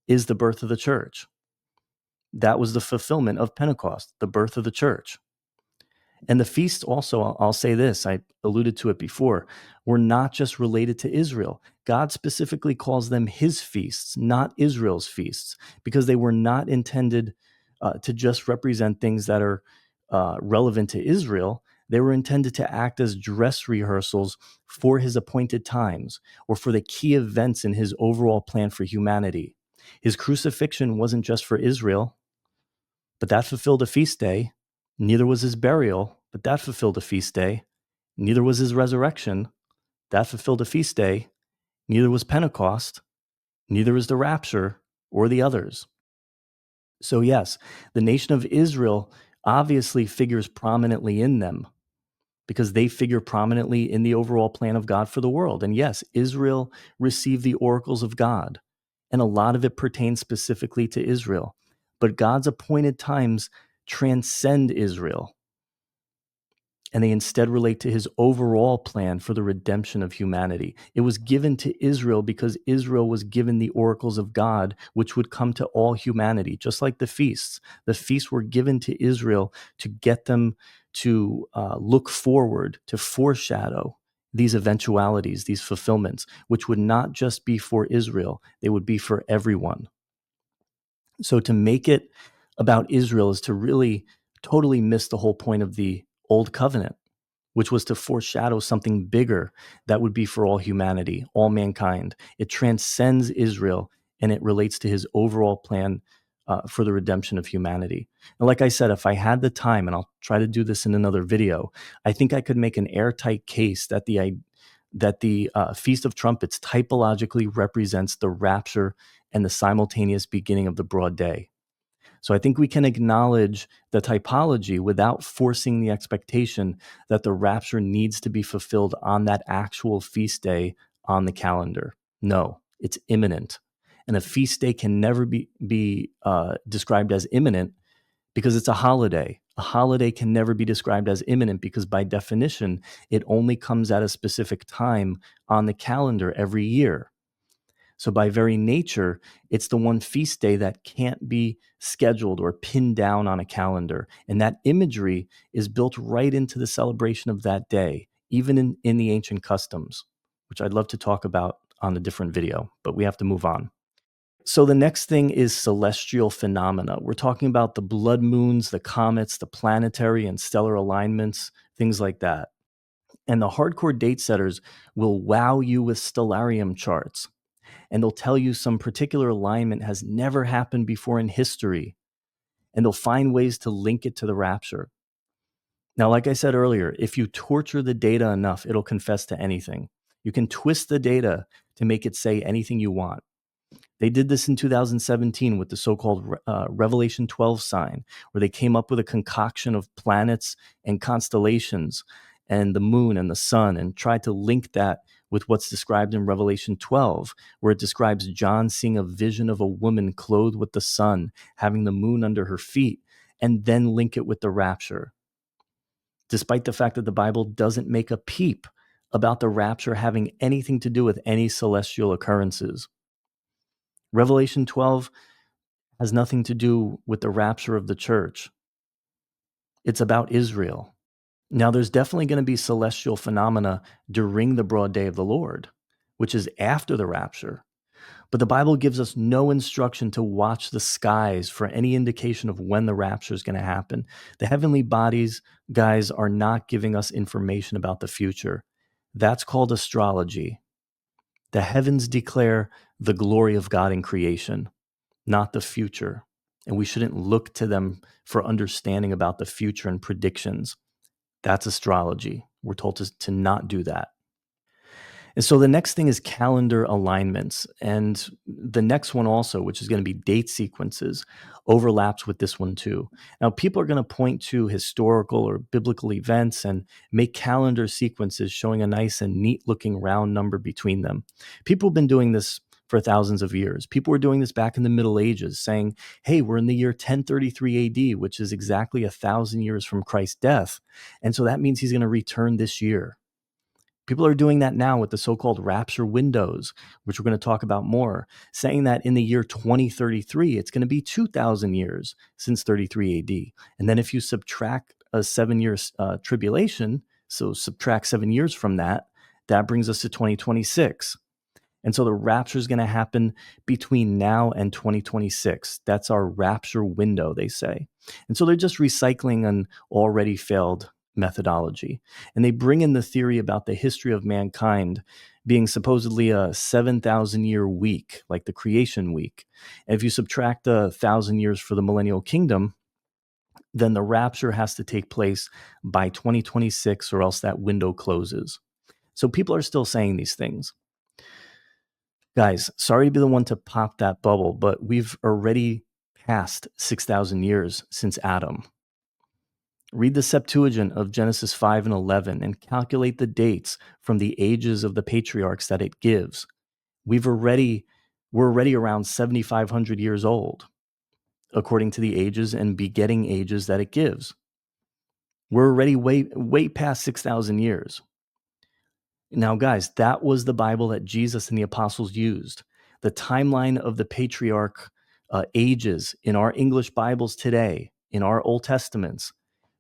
is the birth of the church. That was the fulfillment of Pentecost, the birth of the church. And the feasts also, I'll say this, I alluded to it before, were not just related to Israel. God specifically calls them his feasts, not Israel's feasts, because they were not intended to just represent things that are relevant to Israel. They were intended to act as dress rehearsals for his appointed times or for the key events in his overall plan for humanity. His crucifixion wasn't just for Israel, but that fulfilled a feast day. Neither was his burial, but that fulfilled a feast day. Neither was his resurrection. That fulfilled a feast day. Neither was Pentecost. Neither is the rapture or the others. So yes, the nation of Israel obviously figures prominently in them because they figure prominently in the overall plan of God for the world. And yes, Israel received the oracles of God, and a lot of it pertains specifically to Israel. But God's appointed times transcend Israel, and they instead relate to his overall plan for the redemption of humanity. It was given to Israel because Israel was given the oracles of God, which would come to all humanity, just like the feasts. The feasts were given to Israel to get them to look forward, to foreshadow these eventualities, these fulfillments, which would not just be for Israel, they would be for everyone. So to make it about Israel is to really totally miss the whole point of the old covenant, which was to foreshadow something bigger that would be for all humanity, all mankind. It transcends Israel and it relates to his overall plan for the redemption of humanity. And like I said, if I had the time, and I'll try to do this in another video, I think I could make an airtight case that the Feast of Trumpets typologically represents the rapture and the simultaneous beginning of the broad day. So I think we can acknowledge the typology without forcing the expectation that the rapture needs to be fulfilled on that actual feast day on the calendar. No, it's imminent. And a feast day can never be described as imminent because it's a holiday. A holiday can never be described as imminent because by definition, it only comes at a specific time on the calendar every year. So by very nature, it's the one feast day that can't be scheduled or pinned down on a calendar. And that imagery is built right into the celebration of that day, even in the ancient customs, which I'd love to talk about on a different video, but we have to move on. So the next thing is celestial phenomena. We're talking about the blood moons, the comets, the planetary and stellar alignments, things like that. And the hardcore date setters will wow you with stellarium charts, and they'll tell you some particular alignment has never happened before in history, and they'll find ways to link it to the rapture. Now, like I said earlier, if you torture the data enough, it'll confess to anything. You can twist the data to make it say anything you want. They did this in 2017 with the so-called Revelation 12 sign, where they came up with a concoction of planets and constellations and the moon and the sun and tried to link that with what's described in Revelation 12, where it describes John seeing a vision of a woman clothed with the sun, having the moon under her feet, and then link it with the rapture, despite the fact that the Bible doesn't make a peep about the rapture having anything to do with any celestial occurrences. Revelation 12 has nothing to do with the rapture of the church. It's about Israel. Now, there's definitely going to be celestial phenomena during the broad day of the Lord, which is after the rapture. But the Bible gives us no instruction to watch the skies for any indication of when the rapture is going to happen. The heavenly bodies, guys, are not giving us information about the future. That's called astrology. The heavens declare the glory of God in creation, not the future. And we shouldn't look to them for understanding about the future and predictions. That's astrology. We're told to not do that. And so the next thing is calendar alignments. And the next one also, which is going to be date sequences, overlaps with this one too. Now, people are going to point to historical or biblical events and make calendar sequences showing a nice and neat looking round number between them. People have been doing this for thousands of years. People were doing this back in the Middle Ages, saying, hey, we're in the year 1033 AD, which is exactly 1,000 years from Christ's death. And so that means he's going to return this year. People are doing that now with the so-called rapture windows, which we're going to talk about more, saying that in the year 2033, it's going to be 2,000 years since 33 AD. And then if you subtract a 7-year tribulation, so subtract 7 years from that, that brings us to 2026. And so the rapture is going to happen between now and 2026. That's our rapture window, they say. And so they're just recycling an already failed methodology. And they bring in the theory about the history of mankind being supposedly a 7,000-year week, like the creation week. And if you subtract 1,000 years for the millennial kingdom, then the rapture has to take place by 2026 or else that window closes. So people are still saying these things. Guys, sorry to be the one to pop that bubble, but we've already passed 6,000 years since Adam. Read the Septuagint of Genesis 5 and 11 and calculate the dates from the ages of the patriarchs that it gives. We're already around 7,500 years old, according to the ages and begetting ages that it gives. We're already way past 6,000 years. Now, guys, that was the Bible that Jesus and the apostles used. The timeline of the patriarch ages in our English Bibles today, in our Old Testaments,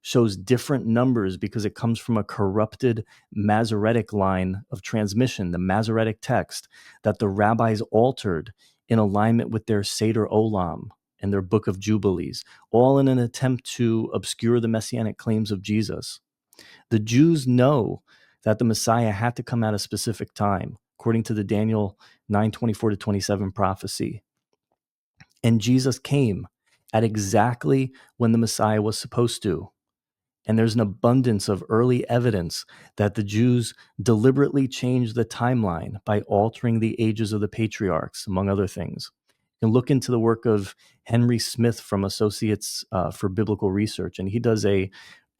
shows different numbers because it comes from a corrupted Masoretic line of transmission, the Masoretic text that the rabbis altered in alignment with their Seder Olam and their Book of Jubilees, all in an attempt to obscure the messianic claims of Jesus. The Jews know that the Messiah had to come at a specific time, according to the Daniel 9:24-27 prophecy. And Jesus came at exactly when the Messiah was supposed to. And there's an abundance of early evidence that the Jews deliberately changed the timeline by altering the ages of the patriarchs, among other things. You can look into the work of Henry Smith from Associates for Biblical Research, and he does a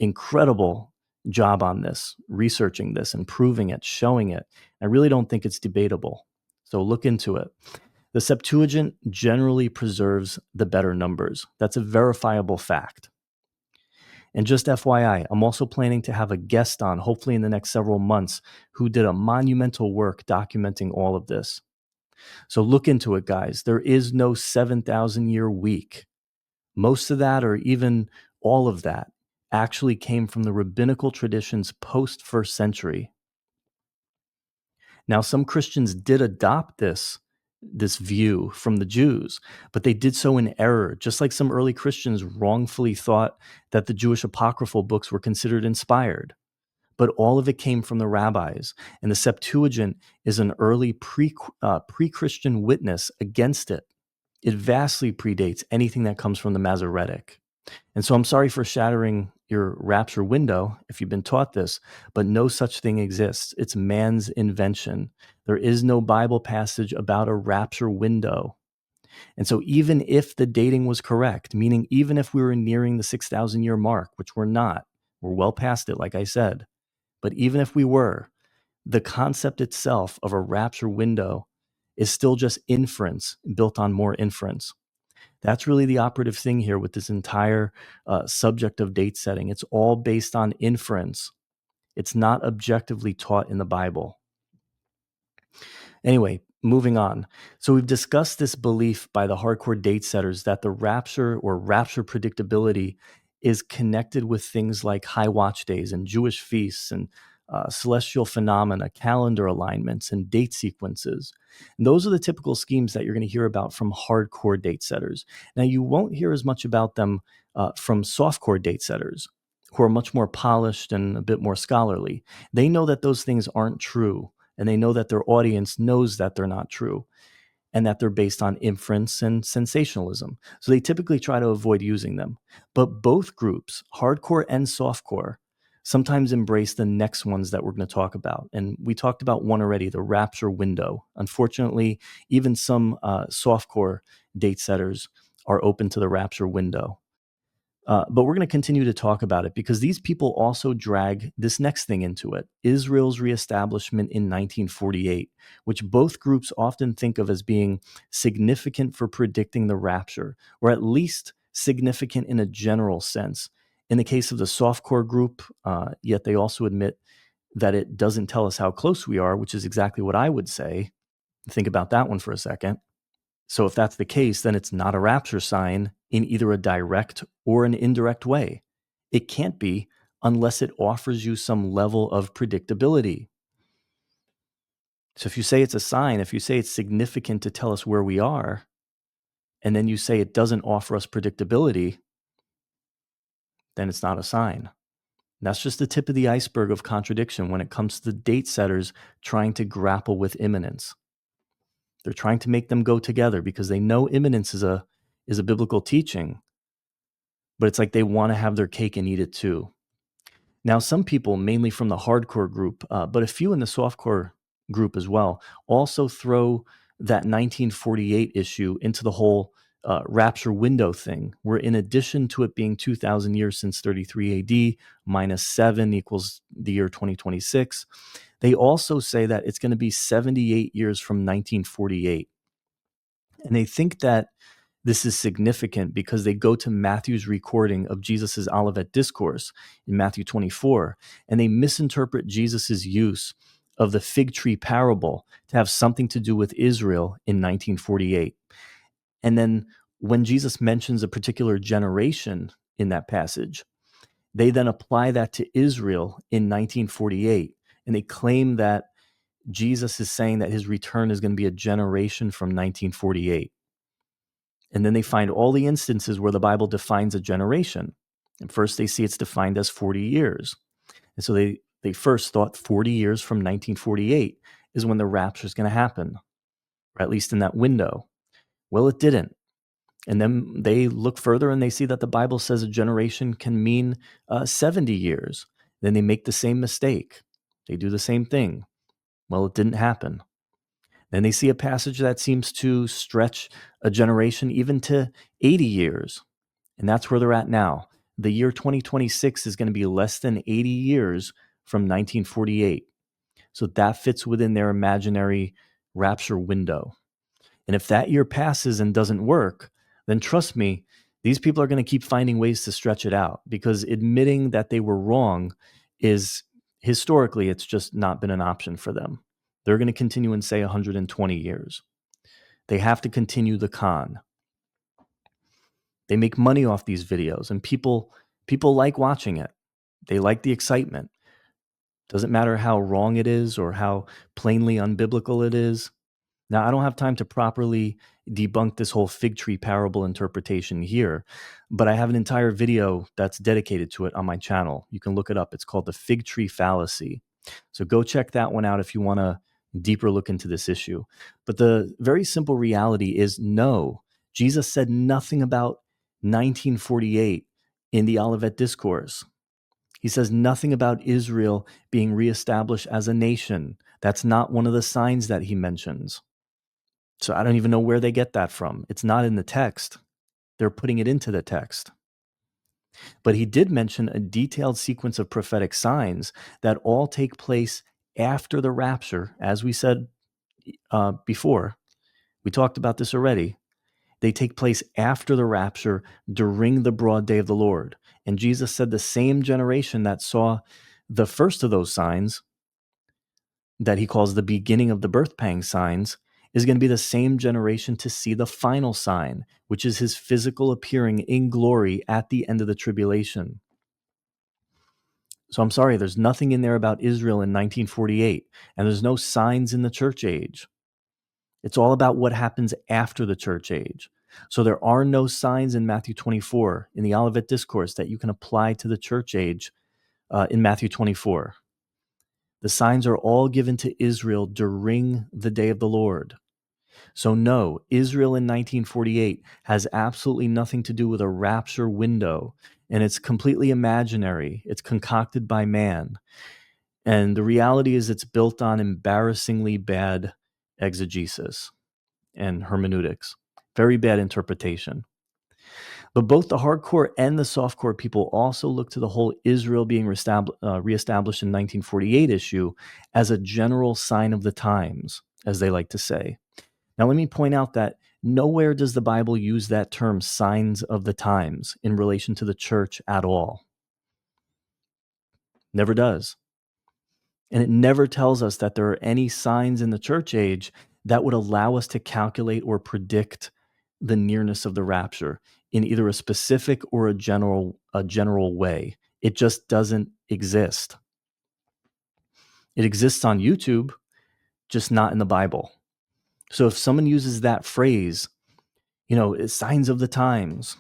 incredible job on this, researching this and proving it, showing it. I really don't think it's debatable. So look into it. The Septuagint generally preserves the better numbers. That's a verifiable fact. And just FYI, I'm also planning to have a guest on, hopefully in the next several months, who did a monumental work documenting all of this. So look into it, guys. There is no 7,000 year week. Most of that, or even all of that, actually came from the rabbinical traditions post first century. Now, some Christians did adopt this view from the Jews, but they did so in error, just like some early Christians wrongfully thought that the Jewish apocryphal books were considered inspired. But all of it came from the rabbis, and the Septuagint is an early pre-Christian witness against it. It vastly predates anything that comes from the Masoretic. And so I'm sorry for shattering your rapture window if you've been taught this, but no such thing exists. It's man's invention. There is no Bible passage about a rapture window. And so even if the dating was correct, meaning even if we were nearing the 6,000 year mark, which we're not, we're well past it, like I said, but even if we were, the concept itself of a rapture window is still just inference built on more inference. That's really the operative thing here with this entire subject of date setting. It's all based on inference. It's not objectively taught in the Bible. Anyway, moving on. So we've discussed this belief by the hardcore date setters that the rapture or rapture predictability is connected with things like high watch days and Jewish feasts and celestial phenomena, calendar alignments, and date sequences. And those are the typical schemes that you're going to hear about from hardcore date setters. Now, you won't hear as much about them from softcore date setters, who are much more polished and a bit more scholarly. They know that those things aren't true, and they know that their audience knows that they're not true, and that they're based on inference and sensationalism. So they typically try to avoid using them. But both groups, hardcore and softcore, sometimes embrace the next ones that we're going to talk about. And we talked about one already, the rapture window. Unfortunately, even some softcore date setters are open to the rapture window. But we're going to continue to talk about it because these people also drag this next thing into it, Israel's reestablishment in 1948, which both groups often think of as being significant for predicting the rapture, or at least significant in a general sense. In the case of the softcore group, yet they also admit that it doesn't tell us how close we are, which is exactly what I would say. Think about that one for a second. So if that's the case, then it's not a rapture sign in either a direct or an indirect way. It can't be unless it offers you some level of predictability. So if you say it's a sign, if you say it's significant to tell us where we are, and then you say it doesn't offer us predictability, then it's not a sign. That's just the tip of the iceberg of contradiction when it comes to the date setters trying to grapple with imminence. They're trying to make them go together because they know imminence is a biblical teaching, but it's like they want to have their cake and eat it too. Now, some people, mainly from the hardcore group, but a few in the softcore group as well, also throw that 1948 issue into the whole rapture window thing, where in addition to it being 2,000 years since 33 AD, minus 7 equals the year 2026, they also say that it's going to be 78 years from 1948. And they think that this is significant because they go to Matthew's recording of Jesus's Olivet Discourse in Matthew 24, and they misinterpret Jesus's use of the fig tree parable to have something to do with Israel in 1948. And then when Jesus mentions a particular generation in that passage, They then apply that to Israel in 1948, and they claim that Jesus is saying that his return is going to be a generation from 1948. And then they find all the instances where the Bible defines a generation. And first they see it's defined as 40 years. And so they first thought 40 years from 1948 is when the rapture is going to happen, or at least in that window. Well, it didn't. And then they look further and they see that the Bible says a generation can mean 70 years. Then they make the same mistake. They do the same thing. Well, it didn't happen. Then they see a passage that seems to stretch a generation even to 80 years. And that's where they're at now. The year 2026 is going to be less than 80 years from 1948. So that fits within their imaginary rapture window. And if that year passes and doesn't work, then trust me, these people are going to keep finding ways to stretch it out, because admitting that they were wrong is historically, it's just not been an option for them. They're going to continue and say 120 years. They have to continue the con. They make money off these videos, and people like watching it. They like the excitement. Doesn't matter how wrong it is or how plainly unbiblical it is. Now, I don't have time to properly debunk this whole fig tree parable interpretation here, but I have an entire video that's dedicated to it on my channel. You can look it up. It's called the fig tree fallacy. So go check that one out if you want a deeper look into this issue. But the very simple reality is no, Jesus said nothing about 1948 in the Olivet Discourse. He says nothing about Israel being reestablished as a nation. That's not one of the signs that he mentions. So I don't even know where they get that from. It's not in the text. They're putting it into the text. But he did mention a detailed sequence of prophetic signs that all take place after the rapture. As we said before, we talked about this already. They take place after the rapture during the broad day of the Lord. And Jesus said the same generation that saw the first of those signs, that he calls the beginning of the birth pang signs, is going to be the same generation to see the final sign, which is his physical appearing in glory at the end of the tribulation. So I'm sorry, there's nothing in there about Israel in 1948, and there's no signs in the church age. It's all about what happens after the church age. So there are no signs in Matthew 24 in the Olivet Discourse that you can apply to the church age in Matthew 24. The signs are all given to Israel during the day of the Lord. So no, Israel in 1948 has absolutely nothing to do with a rapture window, and it's completely imaginary. It's concocted by man. And the reality is it's built on embarrassingly bad exegesis and hermeneutics. Very bad interpretation. But both the hardcore and the softcore people also look to the whole Israel being reestablished in 1948 issue as a general sign of the times, as they like to say. Now, let me point out that nowhere does the Bible use that term signs of the times in relation to the church at all. Never does. And it never tells us that there are any signs in the church age that would allow us to calculate or predict the nearness of the rapture in either a specific or a general way. It just doesn't exist. It exists on YouTube, just not in the Bible. So if someone uses that phrase, signs of the times,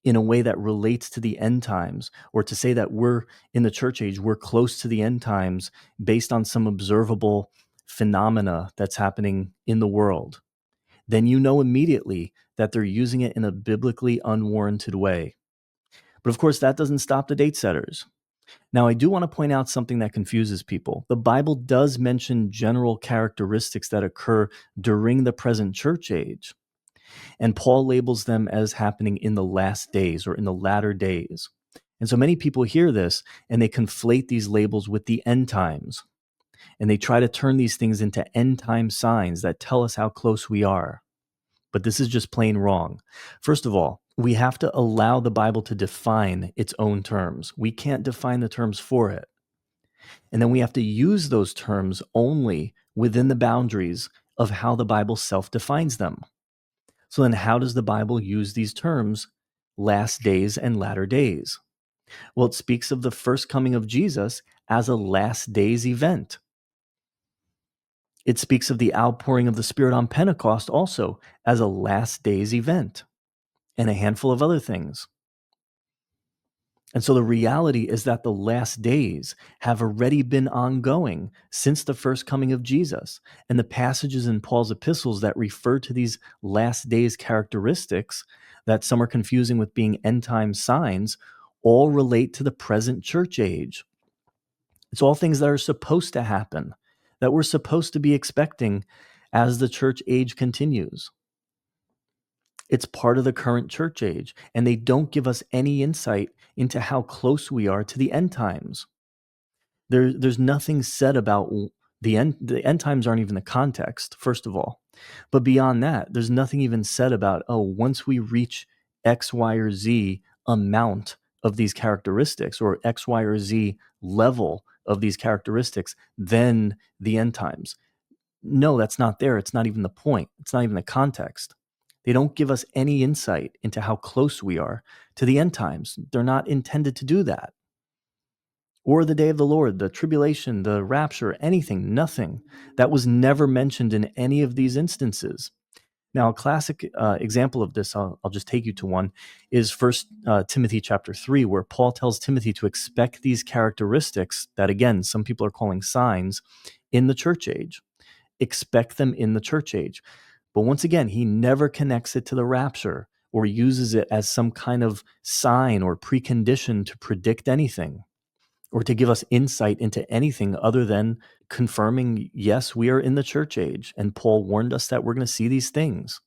in a way that relates to the end times, or to say that we're in the church age, we're close to the end times based on some observable phenomena that's happening in the world, then you know immediately that they're using it in a biblically unwarranted way. But of course, that doesn't stop the date setters. Now, I do want to point out something that confuses people. The Bible does mention general characteristics that occur during the present church age, and Paul labels them as happening in the last days or in the latter days. And so many people hear this and they conflate these labels with the end times. And they try to turn these things into end time signs that tell us how close we are. But this is just plain wrong. First of all, we have to allow the Bible to define its own terms. We can't define the terms for it. And then we have to use those terms only within the boundaries of how the Bible self-defines them. So then how does the Bible use these terms, last days and latter days? Well, it speaks of the first coming of Jesus as a last days event. It speaks of the outpouring of the Spirit on Pentecost also as a last days event, and a handful of other things. And so the reality is that the last days have already been ongoing since the first coming of Jesus. And the passages in Paul's epistles that refer to these last days characteristics that some are confusing with being end time signs all relate to the present church age. It's all things that are supposed to happen, that we're supposed to be expecting as the church age continues. It's part of the current church age, and they don't give us any insight into how close we are to the end times. There's nothing said about the end. The end times aren't even the context, first of all. But beyond that, there's nothing even said about, oh, once we reach X, Y, or Z amount of these characteristics, or X, Y, or Z level of these characteristics, then the end times. No, that's not there. It's not even the point. It's not even the context. They don't give us any insight into how close we are to the end times. They're not intended to do that. Or the day of the Lord, the tribulation, the rapture, anything, nothing. That was never mentioned in any of these instances. Now, a classic example of this, I'll just take you to one, is First Timothy chapter 3, where Paul tells Timothy to expect these characteristics that, again, some people are calling signs in the church age. Expect them in the church age. But once again, he never connects it to the rapture or uses it as some kind of sign or precondition to predict anything or to give us insight into anything other than confirming, yes, we are in the church age. And Paul warned us that we're going to see these things.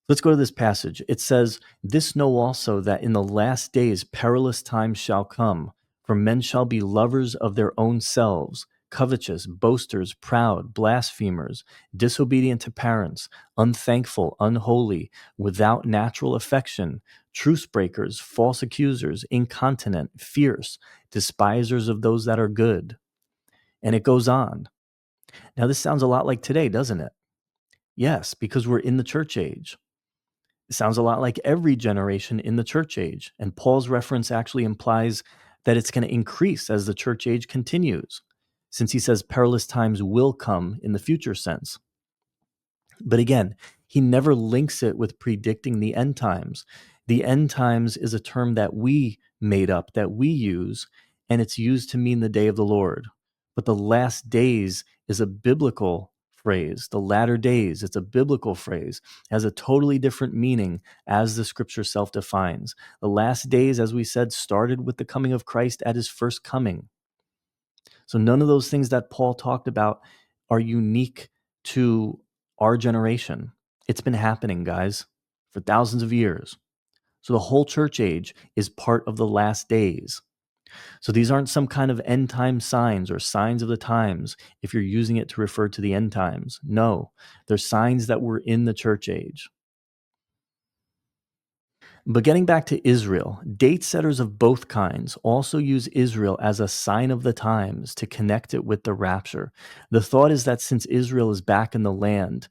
Let's go to this passage. It says, "This know also that in the last days perilous times shall come, for men shall be lovers of their own selves, covetous, boasters, proud, blasphemers, disobedient to parents, unthankful, unholy, without natural affection, truce breakers, false accusers, incontinent, fierce, despisers of those that are good." And it goes on. Now, this sounds a lot like today, doesn't it? Yes, because we're in the church age. It sounds a lot like every generation in the church age. And Paul's reference actually implies that it's going to increase as the church age continues, since he says perilous times will come in the future sense. But again, he never links it with predicting the end times. The end times is a term that we made up, that we use, and it's used to mean the day of the Lord. But the last days is a biblical phrase. The latter days, it's a biblical phrase, has a totally different meaning as the scripture self-defines. The last days, as we said, started with the coming of Christ at his first coming. So none of those things that Paul talked about are unique to our generation. It's been happening, guys, for thousands of years. So the whole church age is part of the last days. So these aren't some kind of end time signs or signs of the times if you're using it to refer to the end times. No, they're signs that we're in the church age. But getting back to Israel, date setters of both kinds also use Israel as a sign of the times to connect it with the rapture. The thought is that since Israel is back in the land,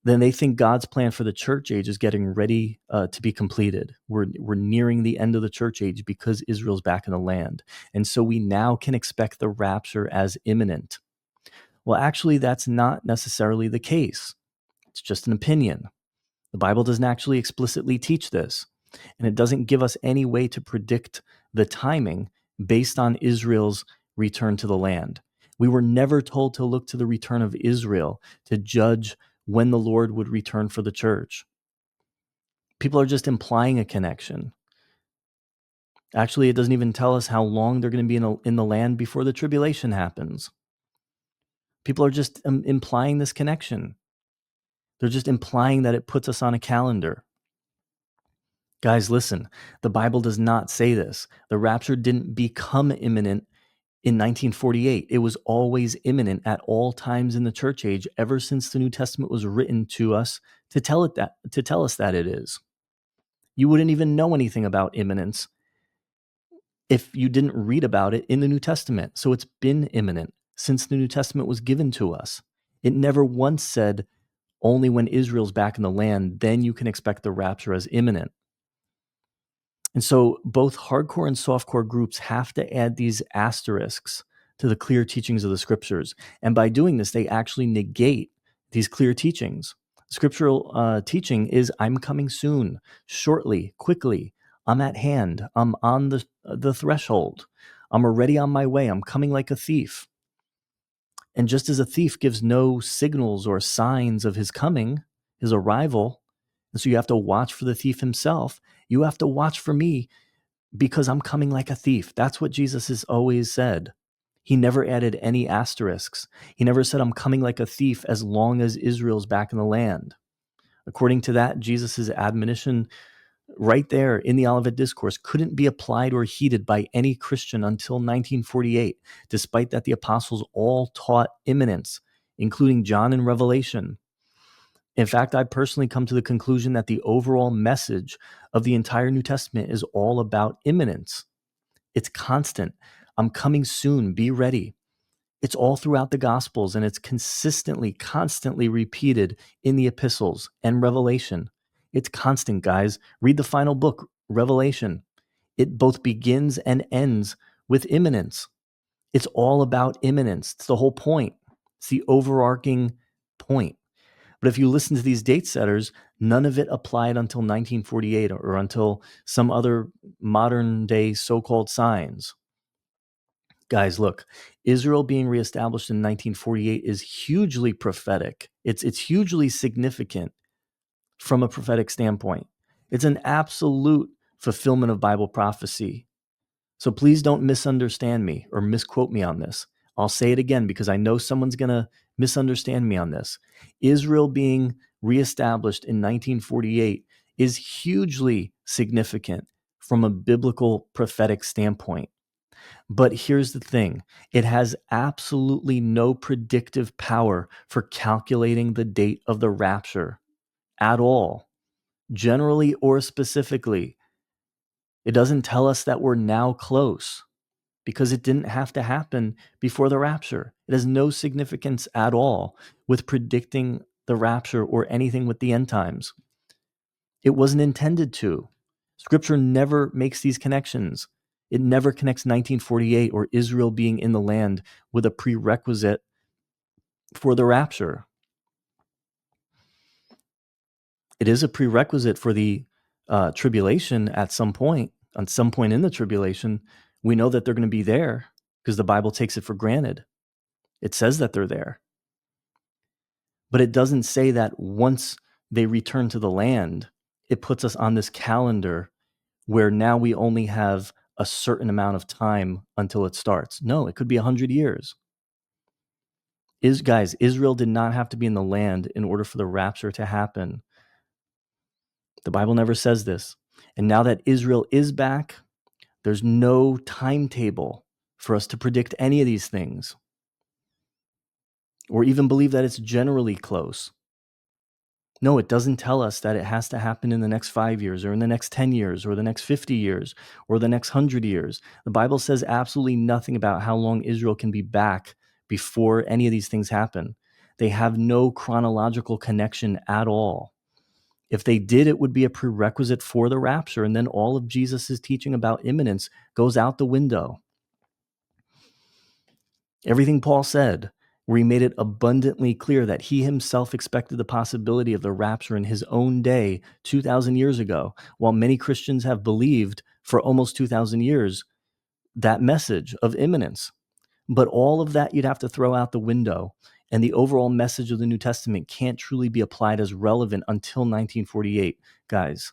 then they think God's plan for the church age is getting ready to be completed. We're nearing the end of the church age because Israel's back in the land. And so we now can expect the rapture as imminent. Well, actually, that's not necessarily the case. It's just an opinion. The Bible doesn't actually explicitly teach this, and it doesn't give us any way to predict the timing based on Israel's return to the land. We were never told to look to the return of Israel to judge when the Lord would return for the church. People are just implying a connection. Actually, it doesn't even tell us how long they're going to be in the land before the tribulation happens. People are just implying this connection. They're just implying that it puts us on a calendar. Guys, listen, the Bible does not say this. The rapture didn't become imminent in 1948. It was always imminent at all times in the church age, ever since the New Testament was written to us to tell us that it is. You wouldn't even know anything about imminence if you didn't read about it in the New Testament. So it's been imminent since the New Testament was given to us. It never once said only when Israel's back in the land, then you can expect the rapture as imminent. And so both hardcore and softcore groups have to add these asterisks to the clear teachings of the scriptures. And by doing this, they actually negate these clear teachings. Scriptural teaching is I'm coming soon, shortly, quickly. I'm at hand. I'm on the threshold. I'm already on my way. I'm coming like a thief. And just as a thief gives no signals or signs of his coming, his arrival, and so you have to watch for the thief himself, you have to watch for me because I'm coming like a thief. That's what Jesus has always said. He never added any asterisks. He never said, I'm coming like a thief as long as Israel's back in the land. According to that, Jesus' admonition right there in the Olivet Discourse couldn't be applied or heeded by any Christian until 1948, despite that the apostles all taught imminence, including John in Revelation. In fact, I personally come to the conclusion that the overall message of the entire New Testament is all about imminence. It's constant. I'm coming soon. Be ready. It's all throughout the Gospels, and it's consistently, constantly repeated in the epistles and Revelation. It's constant, guys. Read the final book, Revelation. It both begins and ends with imminence. It's all about imminence. It's the whole point. It's the overarching point. But if you listen to these date setters, none of it applied until 1948 or until some other modern day so-called signs. Guys, look, Israel being reestablished in 1948 is hugely prophetic. It's hugely significant from a prophetic standpoint. It's an absolute fulfillment of Bible prophecy. So please don't misunderstand me or misquote me on this. I'll say it again because I know someone's going to misunderstand me on this. Israel being reestablished in 1948 is hugely significant from a biblical prophetic standpoint. But here's the thing, it has absolutely no predictive power for calculating the date of the rapture at all, generally or specifically. It doesn't tell us that we're now close because it didn't have to happen before the rapture. It has no significance at all with predicting the rapture or anything with the end times. It wasn't intended to. Scripture never makes these connections. It never connects 1948 or Israel being in the land with a prerequisite for the rapture. It is a prerequisite for the tribulation at some point. On some point in the tribulation, we know that they're going to be there because the Bible takes it for granted. It says that they're there. But it doesn't say that once they return to the land, it puts us on this calendar where now we only have a certain amount of time until it starts. No, it could be 100 years. Guys, Israel did not have to be in the land in order for the rapture to happen. The Bible never says this. And now that Israel is back, there's no timetable for us to predict any of these things or even believe that it's generally close. No, it doesn't tell us that it has to happen in the next 5 years or in the next 10 years or the next 50 years or the next 100 years. The Bible says absolutely nothing about how long Israel can be back before any of these things happen. They have no chronological connection at all. If they did, it would be a prerequisite for the rapture, and then all of Jesus' teaching about imminence goes out the window. Everything Paul said, where he made it abundantly clear that he himself expected the possibility of the rapture in his own day 2,000 years ago, while many Christians have believed for almost 2,000 years that message of imminence. But all of that you'd have to throw out the window, and the overall message of the New Testament can't truly be applied as relevant until 1948. Guys,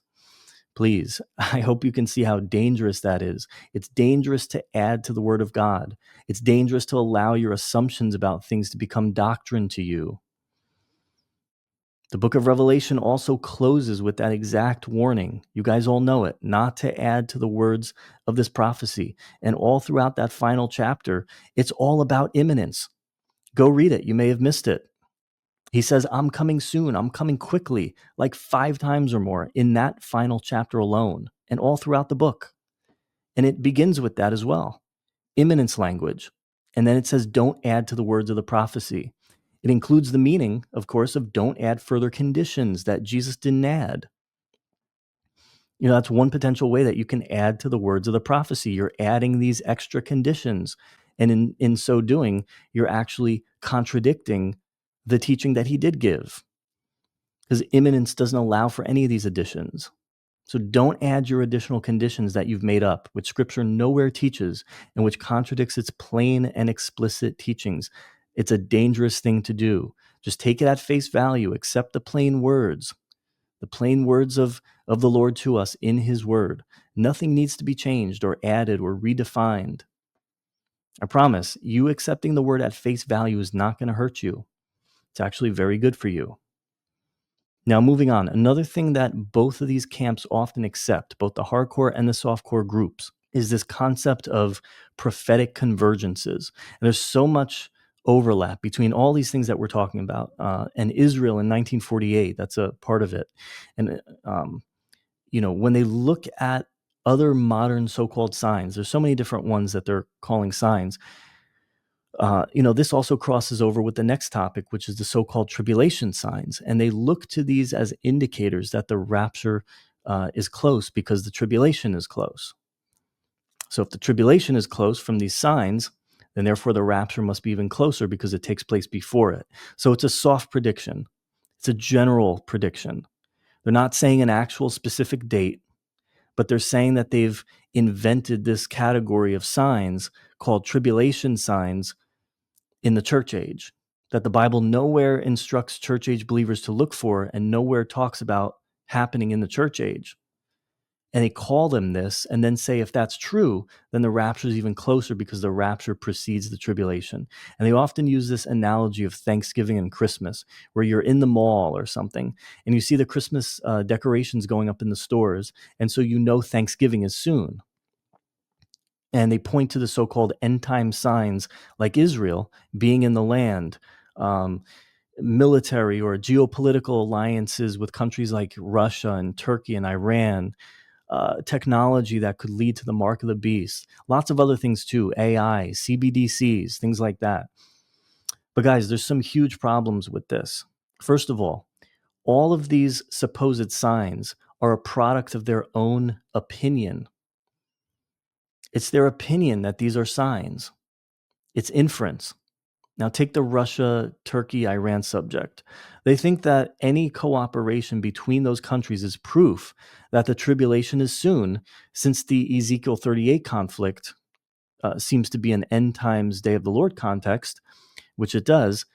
please, I hope you can see how dangerous that is. It's dangerous to add to the Word of God. It's dangerous to allow your assumptions about things to become doctrine to you. The book of Revelation also closes with that exact warning. You guys all know it, not to add to the words of this prophecy. And all throughout that final chapter, it's all about imminence. Go read it. You may have missed it. He says, I'm coming soon. I'm coming quickly, like 5 times or more in that final chapter alone and all throughout the book. And it begins with that as well, imminence language. And then it says, don't add to the words of the prophecy. It includes the meaning, of course, of don't add further conditions that Jesus didn't add. That's one potential way that you can add to the words of the prophecy. You're adding these extra conditions. And in so doing, you're actually contradicting the teaching that he did give, because imminence doesn't allow for any of these additions. So don't add your additional conditions that you've made up, which Scripture nowhere teaches and which contradicts its plain and explicit teachings. It's a dangerous thing to do. Just take it at face value, accept the plain words of the Lord to us in his word. Nothing needs to be changed or added or redefined. I promise, you accepting the word at face value is not going to hurt you. It's actually very good for you. Now, moving on, another thing that both of these camps often accept, both the hardcore and the softcore groups, is this concept of prophetic convergences. And there's so much overlap between all these things that we're talking about. And Israel in 1948, that's a part of it. And, when they look at other modern so-called signs, there's so many different ones that they're calling signs. This also crosses over with the next topic, which is the so-called tribulation signs. And they look to these as indicators that the rapture is close because the tribulation is close. So if the tribulation is close from these signs, then therefore the rapture must be even closer because it takes place before it. So it's a soft prediction. It's a general prediction. They're not saying an actual specific date, but they're saying that they've invented this category of signs called tribulation signs in the church age, that the Bible nowhere instructs church age believers to look for and nowhere talks about happening in the church age. And they call them this and then say, if that's true, then the rapture is even closer because the rapture precedes the tribulation. And they often use this analogy of Thanksgiving and Christmas, where you're in the mall or something and you see the Christmas decorations going up in the stores. And so Thanksgiving is soon. And they point to the so-called end time signs like Israel being in the land, military or geopolitical alliances with countries like Russia and Turkey and Iran, technology that could lead to the mark of the beast, lots of other things too, AI, CBDCs, things like that. But guys, there's some huge problems with this. First of all of these supposed signs are a product of their own opinion. It's their opinion that these are signs. It's inference. Now take the Russia, Turkey, Iran subject. They think that any cooperation between those countries is proof that the tribulation is soon, since the Ezekiel 38 conflict seems to be an end times day of the Lord context, which it does,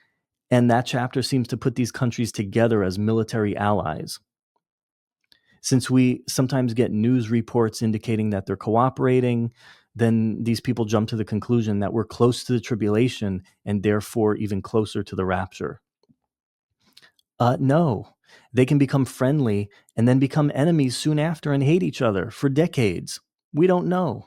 and that chapter seems to put these countries together as military allies. Since we sometimes get news reports indicating that they're cooperating, then these people jump to the conclusion that we're close to the tribulation and therefore even closer to the rapture. No, they can become friendly and then become enemies soon after and hate each other for decades. We don't know.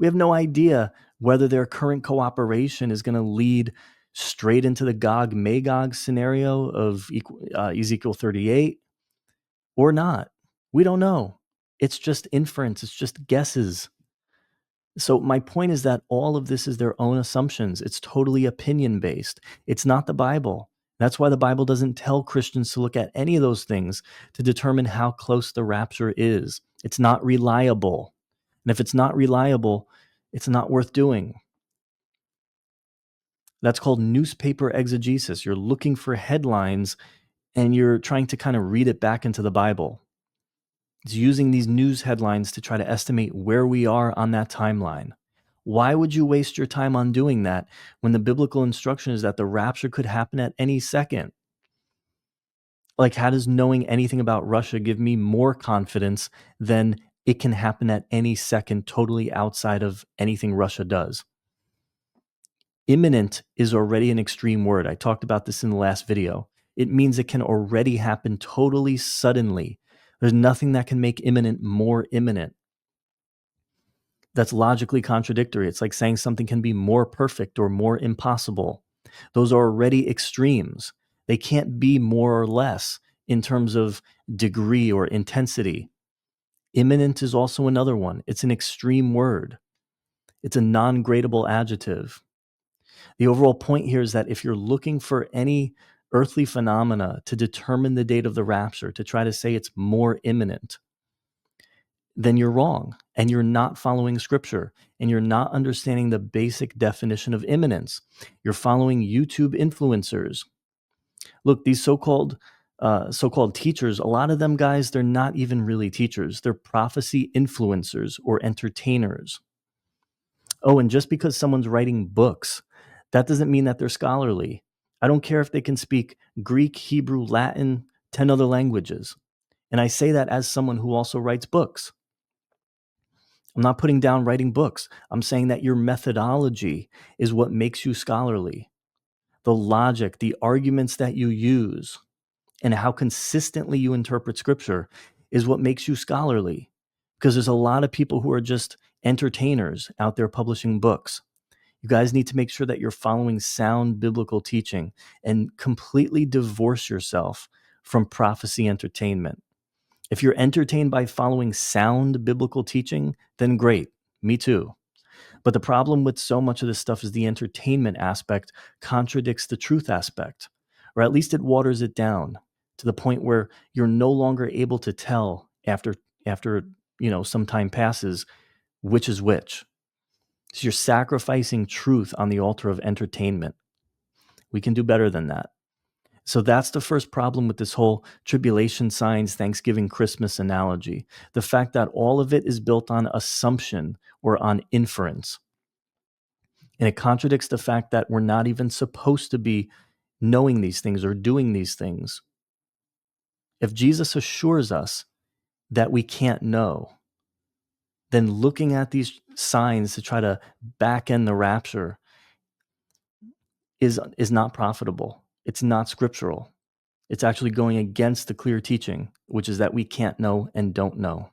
We have no idea whether their current cooperation is going to lead straight into the Gog Magog scenario of Ezekiel 38 or not. We don't know. It's just inference. It's just guesses. So my point is that all of this is their own assumptions. It's totally opinion based. It's not the Bible. That's why the Bible doesn't tell Christians to look at any of those things to determine how close the rapture is. It's not reliable. And if it's not reliable, it's not worth doing. That's called newspaper exegesis. You're looking for headlines and you're trying to kind of read it back into the Bible. It's using these news headlines to try to estimate where we are on that timeline. Why would you waste your time on doing that when the biblical instruction is that the rapture could happen at any second? Like, how does knowing anything about Russia give me more confidence than it can happen at any second, totally outside of anything Russia does? Imminent is already an extreme word. I talked about this in the last video. It means it can already happen totally suddenly. There's nothing that can make imminent more imminent. That's logically contradictory. It's like saying something can be more perfect or more impossible. Those are already extremes. They can't be more or less in terms of degree or intensity. Imminent is also another one. It's an extreme word. It's a non-gradable adjective. The overall point here is that if you're looking for any earthly phenomena to determine the date of the rapture, to try to say it's more imminent, then you're wrong and you're not following scripture and you're not understanding the basic definition of imminence. You're following YouTube influencers. Look, these so-called teachers, a lot of them guys, they're not even really teachers. They're prophecy influencers or entertainers. Oh, and just because someone's writing books, that doesn't mean that they're scholarly. I don't care if they can speak Greek, Hebrew, Latin, 10 other languages. And I say that as someone who also writes books. I'm not putting down writing books. I'm saying that your methodology is what makes you scholarly. The logic, the arguments that you use, and how consistently you interpret scripture is what makes you scholarly. Because there's a lot of people who are just entertainers out there publishing books. You guys need to make sure that you're following sound biblical teaching and completely divorce yourself from prophecy entertainment. If you're entertained by following sound biblical teaching, then great. Me too. But the problem with so much of this stuff is the entertainment aspect contradicts the truth aspect, or at least it waters it down to the point where you're no longer able to tell after some time passes which is which. So you're sacrificing truth on the altar of entertainment. We can do better than that. So that's the first problem with this whole tribulation signs, Thanksgiving, Christmas analogy. The fact that all of it is built on assumption or on inference. And it contradicts the fact that we're not even supposed to be knowing these things or doing these things. If Jesus assures us that we can't know, then looking at these signs to try to back end the rapture is not profitable. It's not scriptural. It's actually going against the clear teaching, which is that we can't know and don't know.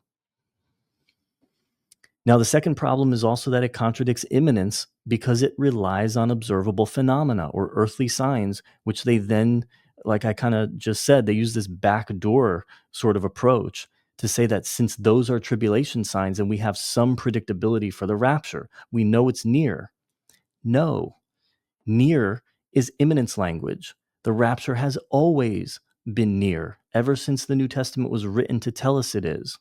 Now, the second problem is also that it contradicts imminence because it relies on observable phenomena or earthly signs, which they then, like I kind of just said, they use this backdoor sort of approach to say that since those are tribulation signs and we have some predictability for the rapture, we know it's near. No, near is imminence language. The rapture has always been near, ever since the New Testament was written to tell us it is.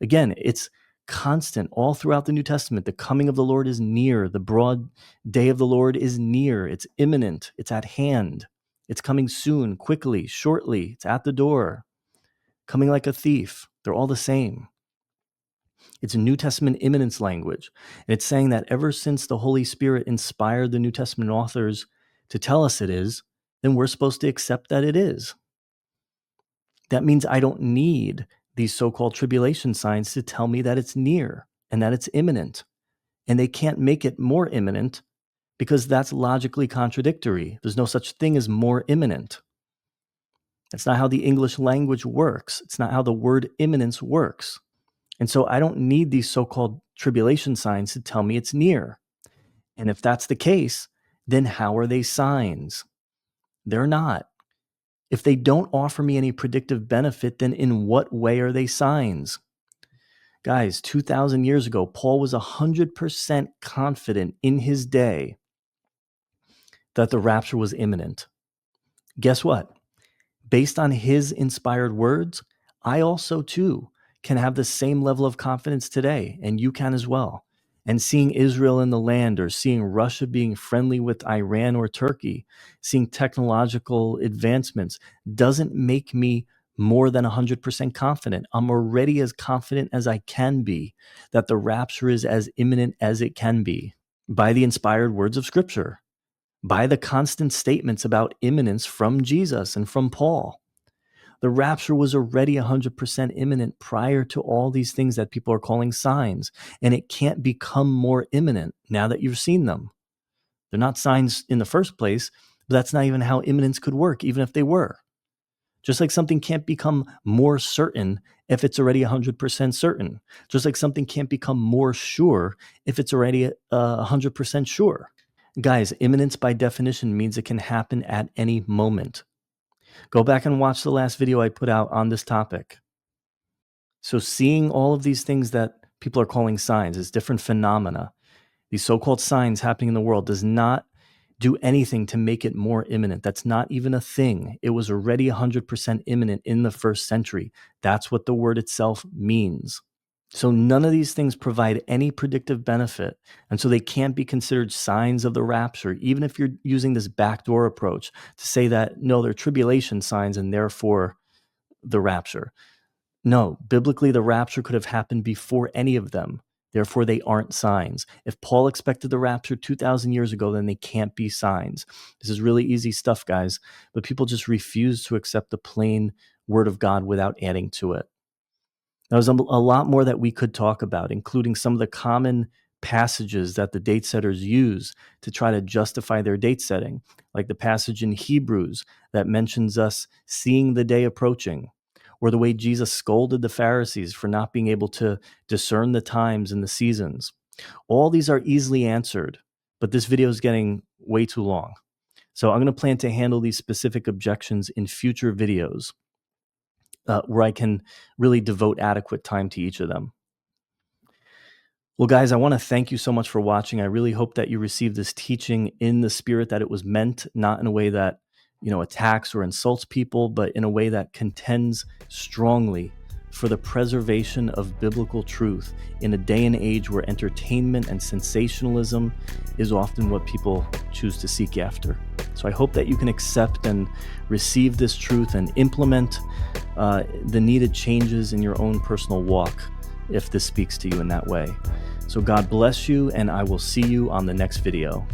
Again, it's constant all throughout the New Testament. The coming of the Lord is near. The broad day of the Lord is near. It's imminent. It's at hand. It's coming soon, quickly, shortly. It's at the door, coming like a thief. They're all the same. It's a New Testament imminence language. And it's saying that ever since the Holy Spirit inspired the New Testament authors to tell us it is, then we're supposed to accept that it is. That means I don't need these so-called tribulation signs to tell me that it's near and that it's imminent. And they can't make it more imminent because that's logically contradictory. There's no such thing as more imminent. That's not how the English language works. It's not how the word imminence works. And so I don't need these so-called tribulation signs to tell me it's near. And if that's the case, then how are they signs? They're not. If they don't offer me any predictive benefit, then in what way are they signs? Guys, 2,000 years ago, Paul was 100% confident in his day that the rapture was imminent. Guess what? Based on his inspired words, I also too can have the same level of confidence today, and you can as well. And seeing Israel in the land, or seeing Russia being friendly with Iran or Turkey, seeing technological advancements doesn't make me more than 100% confident. I'm already as confident as I can be that the rapture is as imminent as it can be by the inspired words of Scripture, by the constant statements about imminence from Jesus and from Paul. The rapture was already 100% imminent prior to all these things that people are calling signs, and it can't become more imminent now that you've seen them. They're not signs in the first place, but that's not even how imminence could work, even if they were. Just like something can't become more certain if it's already 100% certain. Just like something can't become more sure if it's already 100% sure. Guys, imminence by definition means it can happen at any moment. Go back and watch the last video I put out on this topic. So seeing all of these things that people are calling signs as different phenomena, these so-called signs happening in the world, does not do anything to make it more imminent. That's not even a thing. It was already 100% imminent in the first century. That's what the word itself means. So none of these things provide any predictive benefit. And so they can't be considered signs of the rapture, even if you're using this backdoor approach to say that, no, they're tribulation signs and therefore the rapture. No, biblically, the rapture could have happened before any of them. Therefore, they aren't signs. If Paul expected the rapture 2,000 years ago, then they can't be signs. This is really easy stuff, guys, but people just refuse to accept the plain word of God without adding to it. There's a lot more that we could talk about, including some of the common passages that the date setters use to try to justify their date setting, like the passage in Hebrews that mentions us seeing the day approaching, or the way Jesus scolded the Pharisees for not being able to discern the times and the seasons. All these are easily answered, but this video is getting way too long. So I'm going to plan to handle these specific objections in future videos, where I can really devote adequate time to each of them. Well, guys, I want to thank you so much for watching. I really hope that you received this teaching in the spirit that it was meant, not in a way that, attacks or insults people, but in a way that contends strongly for the preservation of biblical truth in a day and age where entertainment and sensationalism is often what people choose to seek after. So I hope that you can accept and receive this truth and implement the needed changes in your own personal walk if this speaks to you in that way. So God bless you, and I will see you on the next video.